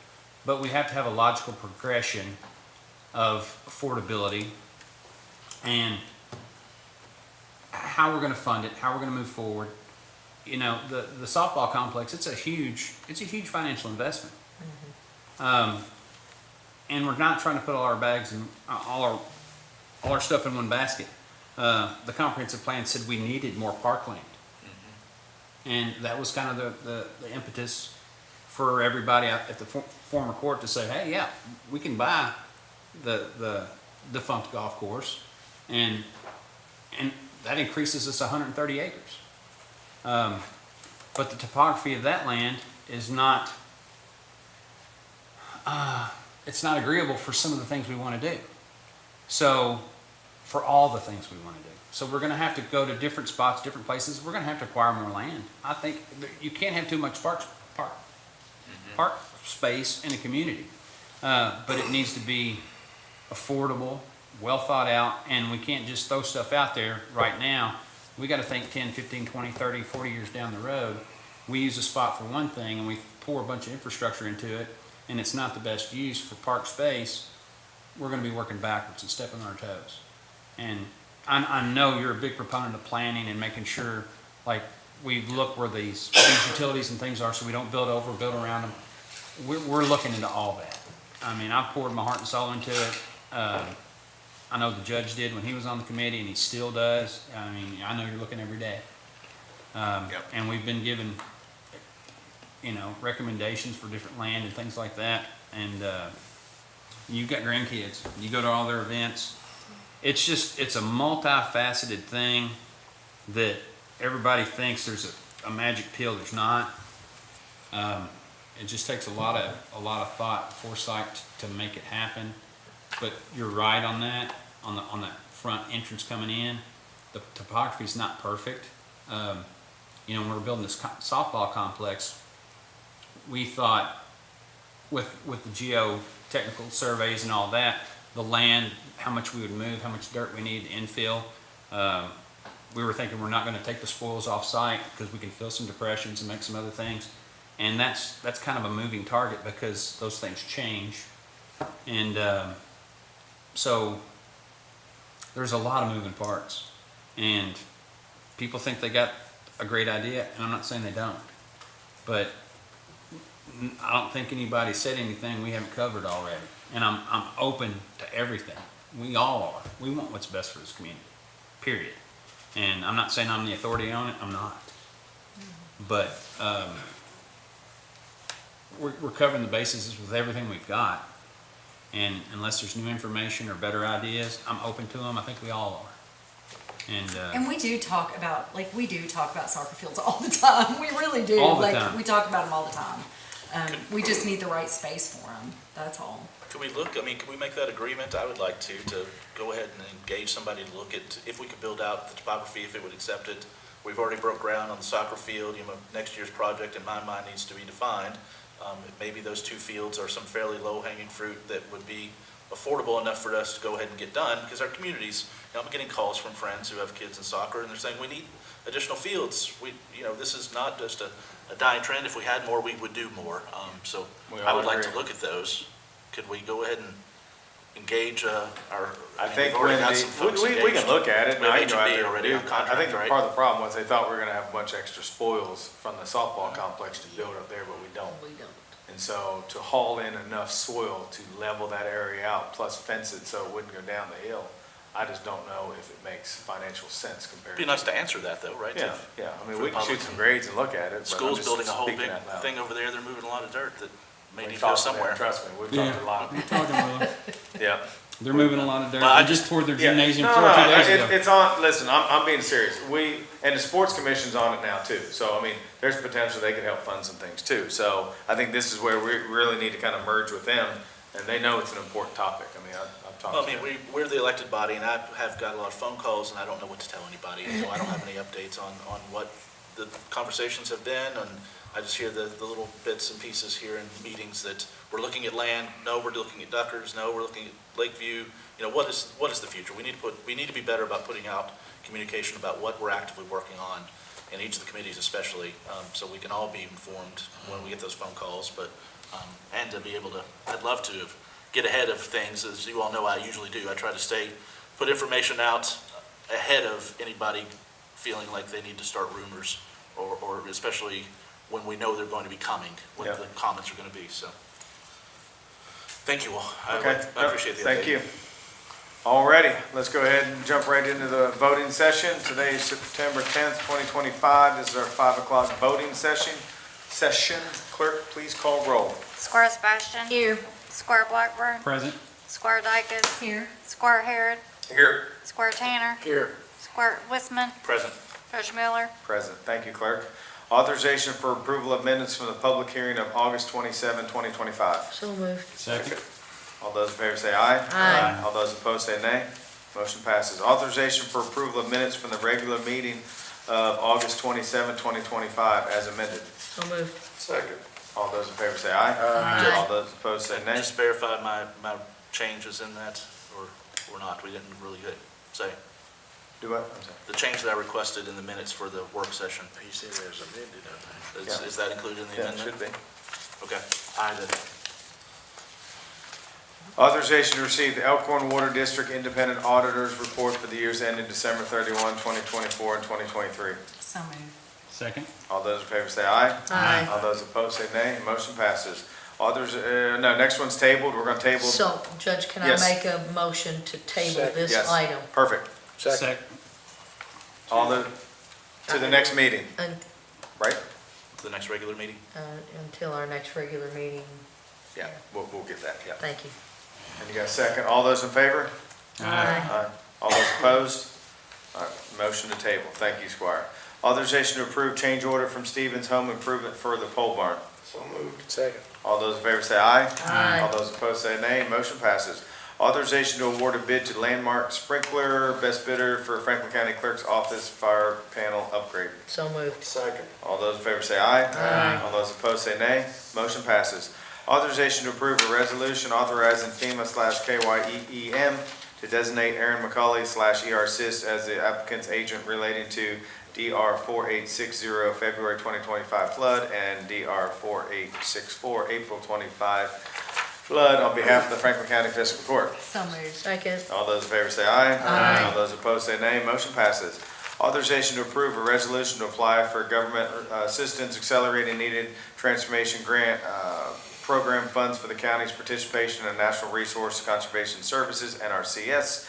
But we have to have a logical progression of affordability and how we're going to fund it, how we're going to move forward. The softball complex, it's a huge financial investment. And we're not trying to put all our bags and all our stuff in one basket. The comprehensive plan said we needed more parkland. And that was kind of the impetus for everybody at the former court to say, hey, yeah, we can buy the defunct golf course, and that increases us 130 acres. But the topography of that land is not, it's not agreeable for some of the things we want to do. So, for all the things we want to do. So we're going to have to go to different spots, different places. We're going to have to acquire more land. I think you can't have too much park space in a community. But it needs to be affordable, well thought out, and we can't just throw stuff out there right now. We got to think 10, 15, 20, 30, 40 years down the road. We use a spot for one thing and we pour a bunch of infrastructure into it, and it's not the best use for park space. We're going to be working backwards and stepping on our toes. And I know you're a big proponent of planning and making sure, like, we look where these utilities and things are so we don't build over, build around them. We're looking into all that. I mean, I've poured my heart and soul into it. I know the judge did when he was on the committee, and he still does. I mean, I know you're looking every day. And we've been given, recommendations for different land and things like that. And you've got grandkids. You go to all their events. It's a multifaceted thing that everybody thinks there's a magic pill. There's not. It just takes a lot of thought, foresight to make it happen. But you're right on that. On that front entrance coming in, the topography is not perfect. When we were building this softball complex, we thought with the geotechnical surveys and all that, the land, how much we would move, how much dirt we need to infill. We were thinking we're not going to take the spoils off site because we can fill some depressions and make some other things. And that's kind of a moving target because those things change. And so there's a lot of moving parts. And people think they got a great idea, and I'm not saying they don't. But I don't think anybody said anything we haven't covered already. And I'm open to everything. We all are. We want what's best for this community, period. And I'm not saying I'm the authority on it, I'm not. But we're covering the bases with everything we've got. And unless there's new information or better ideas, I'm open to them. I think we all are. And we do talk about soccer fields all the time. We really do. All the time. We talk about them all the time. We just need the right space for them. That's all. Could we look, can we make that agreement? I would like to go ahead and engage somebody to look at if we could build out the topography, if it would accept it. We've already broke ground on the soccer field. Next year's project in my mind needs to be defined. Maybe those two fields are some fairly low-hanging fruit that would be affordable enough for us to go ahead and get done, because our communities, I'm getting calls from friends who have kids in soccer, and they're saying, we need additional fields. This is not just a dying trend. If we had more, we would do more. So I would like to look at those. Could we go ahead and engage I think we can look at it. We have I go out H&B there already and on do. contract, I think right? part of the problem was they thought we were gonna have a bunch of extra spoils from the softball complex to build up there, but we don't. We don't. And so to haul in enough soil to level that area out, plus fence it so it wouldn't go down the hill, I just don't know if it makes financial sense compared It'd be to. nice to answer that though, right? Yeah, yeah, I mean, For we can shoot public. some grades and look at it, but I'm School's just building a whole speaking big out loud. thing over there. They're moving a lot of dirt that may We've need to go talked to them, somewhere. Trust me, we've Yeah. talked to a lot of We're people. talking to them. Yeah. They're moving a lot of dirt. Well, I They just poured their Yeah. gymnasium No, floor no, 2 days ago. it's on, listen, I'm being serious. And the sports commission's on it now too. So, I mean, there's potential they could help fund some things too. So I think this is where we really need to kind of merge with them, and they know it's an important topic. I mean, I've talked Well, to I them. mean, we're the elected body, and I have got a lot of phone calls, and I don't know what to tell anybody. I don't have any updates on what the conversations have been, and I just hear the little bits and pieces here in meetings that we're looking at land, no, we're looking at Duckers, no, we're looking at Lakeview. What is the future? We need to be better about putting out communication about what we're actively working on, in each of the committees especially, so we can all be informed when we get those phone calls, but, and to be able to, I'd love to get ahead of things, as you all know I usually do. I try to put information out ahead of anybody feeling like they need to start rumors, or especially when we know they're going to be coming, what Yeah. the comments are going to be, so. Thank you all. Okay. I appreciate the update. Thank you. Alrighty, let's go ahead and jump right into the voting session. Today is September 10th, 2025. This is our 5 o'clock voting session. Clerk, please call roll. Squire Sebastian. Here. Squire Blackburn. Present. Squire Dykus. Here. Squire Harrod. Here. Squire Tanner. Here. Squire Wissman. Present. Judge Miller. Present. Thank you, Clerk. Authorization for approval of minutes from the public hearing of August 27, 2025. So moved. Second. All those in favor say aye. Aye. All those opposed say nay. Motion passes. Authorization for approval of minutes from the regular meeting of August 27, 2025, as amended. So moved. Second. All those in favor say aye. Aye. All those opposed say nay. Just verify my changes in that, or not. We didn't really say. Do what? I'm sorry. The change that I requested in the minutes for the work session, He said there's amended, I think. Yeah. is that included in the Yeah, it amendment? should be. Okay. I did. Authorization to receive the Elkhorn Water District Independent Auditors Report for the years ending December 31, 2024 and 2023. So moved. Second. All those in favor say aye. Aye. All those opposed say nay. Motion passes. Next one's tabled. We're going to table. So, Judge, can I Yes. make a motion to table Second. this Yes. item? Perfect. Second. To the next meeting, un- right? The next regular meeting? Until our next regular meeting. Yeah, we'll get that, yeah. Thank you. And you got a second. All those in favor? Aye. All those opposed? All right, motion to table. Thank you, Squire. Authorization to approve change order from Stevens Home Improvement for the pole barn. So moved. Second. All those in favor say aye. Aye. All those opposed say nay. Motion passes. Authorization to award a bid to Landmark Sprinkler, best bidder for Franklin County Clerk's Office fire panel upgrade. So moved. Second. All those in favor say aye. Aye. All those opposed say nay. Motion passes. Authorization to approve a resolution authorizing FEMA/KYEEM to designate Aaron McCauley/ERSIS as the applicant's agent relating to DR 4860 February 2025 flood and DR 4864 April 25 Flood on behalf of the Franklin County Fiscal Court. So moved. Second. All those in favor say aye. Aye. All those opposed say nay. Motion passes. Authorization to approve a resolution to apply for government assistance accelerating needed transformation grant program funds for the county's participation in National Resource Conservation Services, NRCS,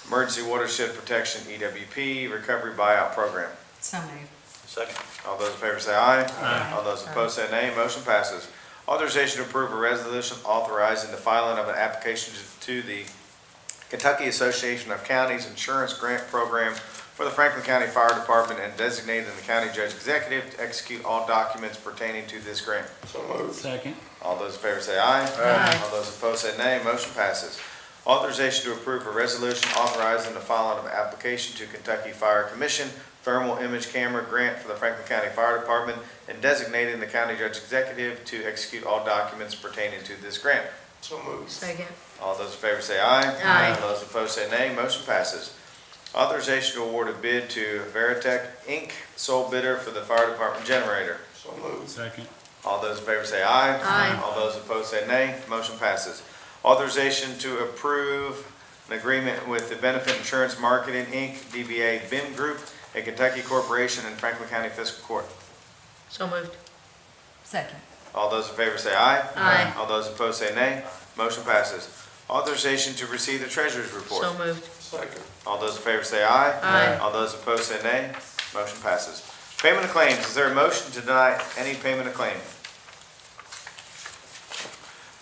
Emergency Watershed Protection, EWP, Recovery Buyout Program. So moved. Second. All those in favor say aye. Aye. All those opposed say nay. Motion passes. Authorization to approve a resolution authorizing the filing of an application to the Kentucky Association of Counties Insurance Grant Program for the Franklin County Fire Department and designating the county judge executive to execute all documents pertaining to this grant. Second. All those in favor say aye. Aye. All those opposed say nay. Motion passes. Authorization to approve a resolution authorizing the filing of an application to Kentucky Fire Commission Thermal Image Camera Grant for the Franklin County Fire Department and designating the county judge executive to execute all documents pertaining to this grant. Second. All those in favor say aye. Aye. All those opposed say nay. Motion passes. Authorization to award a bid to Veritech, Inc., sole bidder for the fire department generator. Second. All those in favor say aye. Aye. All those opposed say nay. Motion passes. Authorization to approve an agreement with the Benefit Insurance Marketing, Inc., DBA BIM Group, a Kentucky corporation in Franklin County Fiscal Court. So moved. Second. All those in favor say aye. Aye. All those opposed say nay. Motion passes. Authorization to receive the treasurer's report. So moved. All those in favor say aye. Aye. All those opposed say nay. Motion passes. Payment of claims. Is there a motion to deny any payment of claim?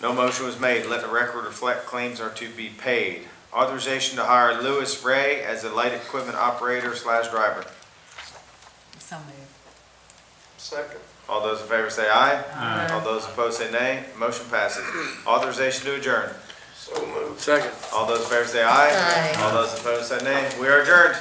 No motion was made. Let the record reflect claims are to be paid. Authorization to hire Lewis Ray as a light equipment operator / driver. So moved. All those in favor say aye. Aye. All those opposed say nay. Motion passes. Authorization to adjourn. Second. All those in favor say aye. Aye. All those opposed say nay. We are adjourned.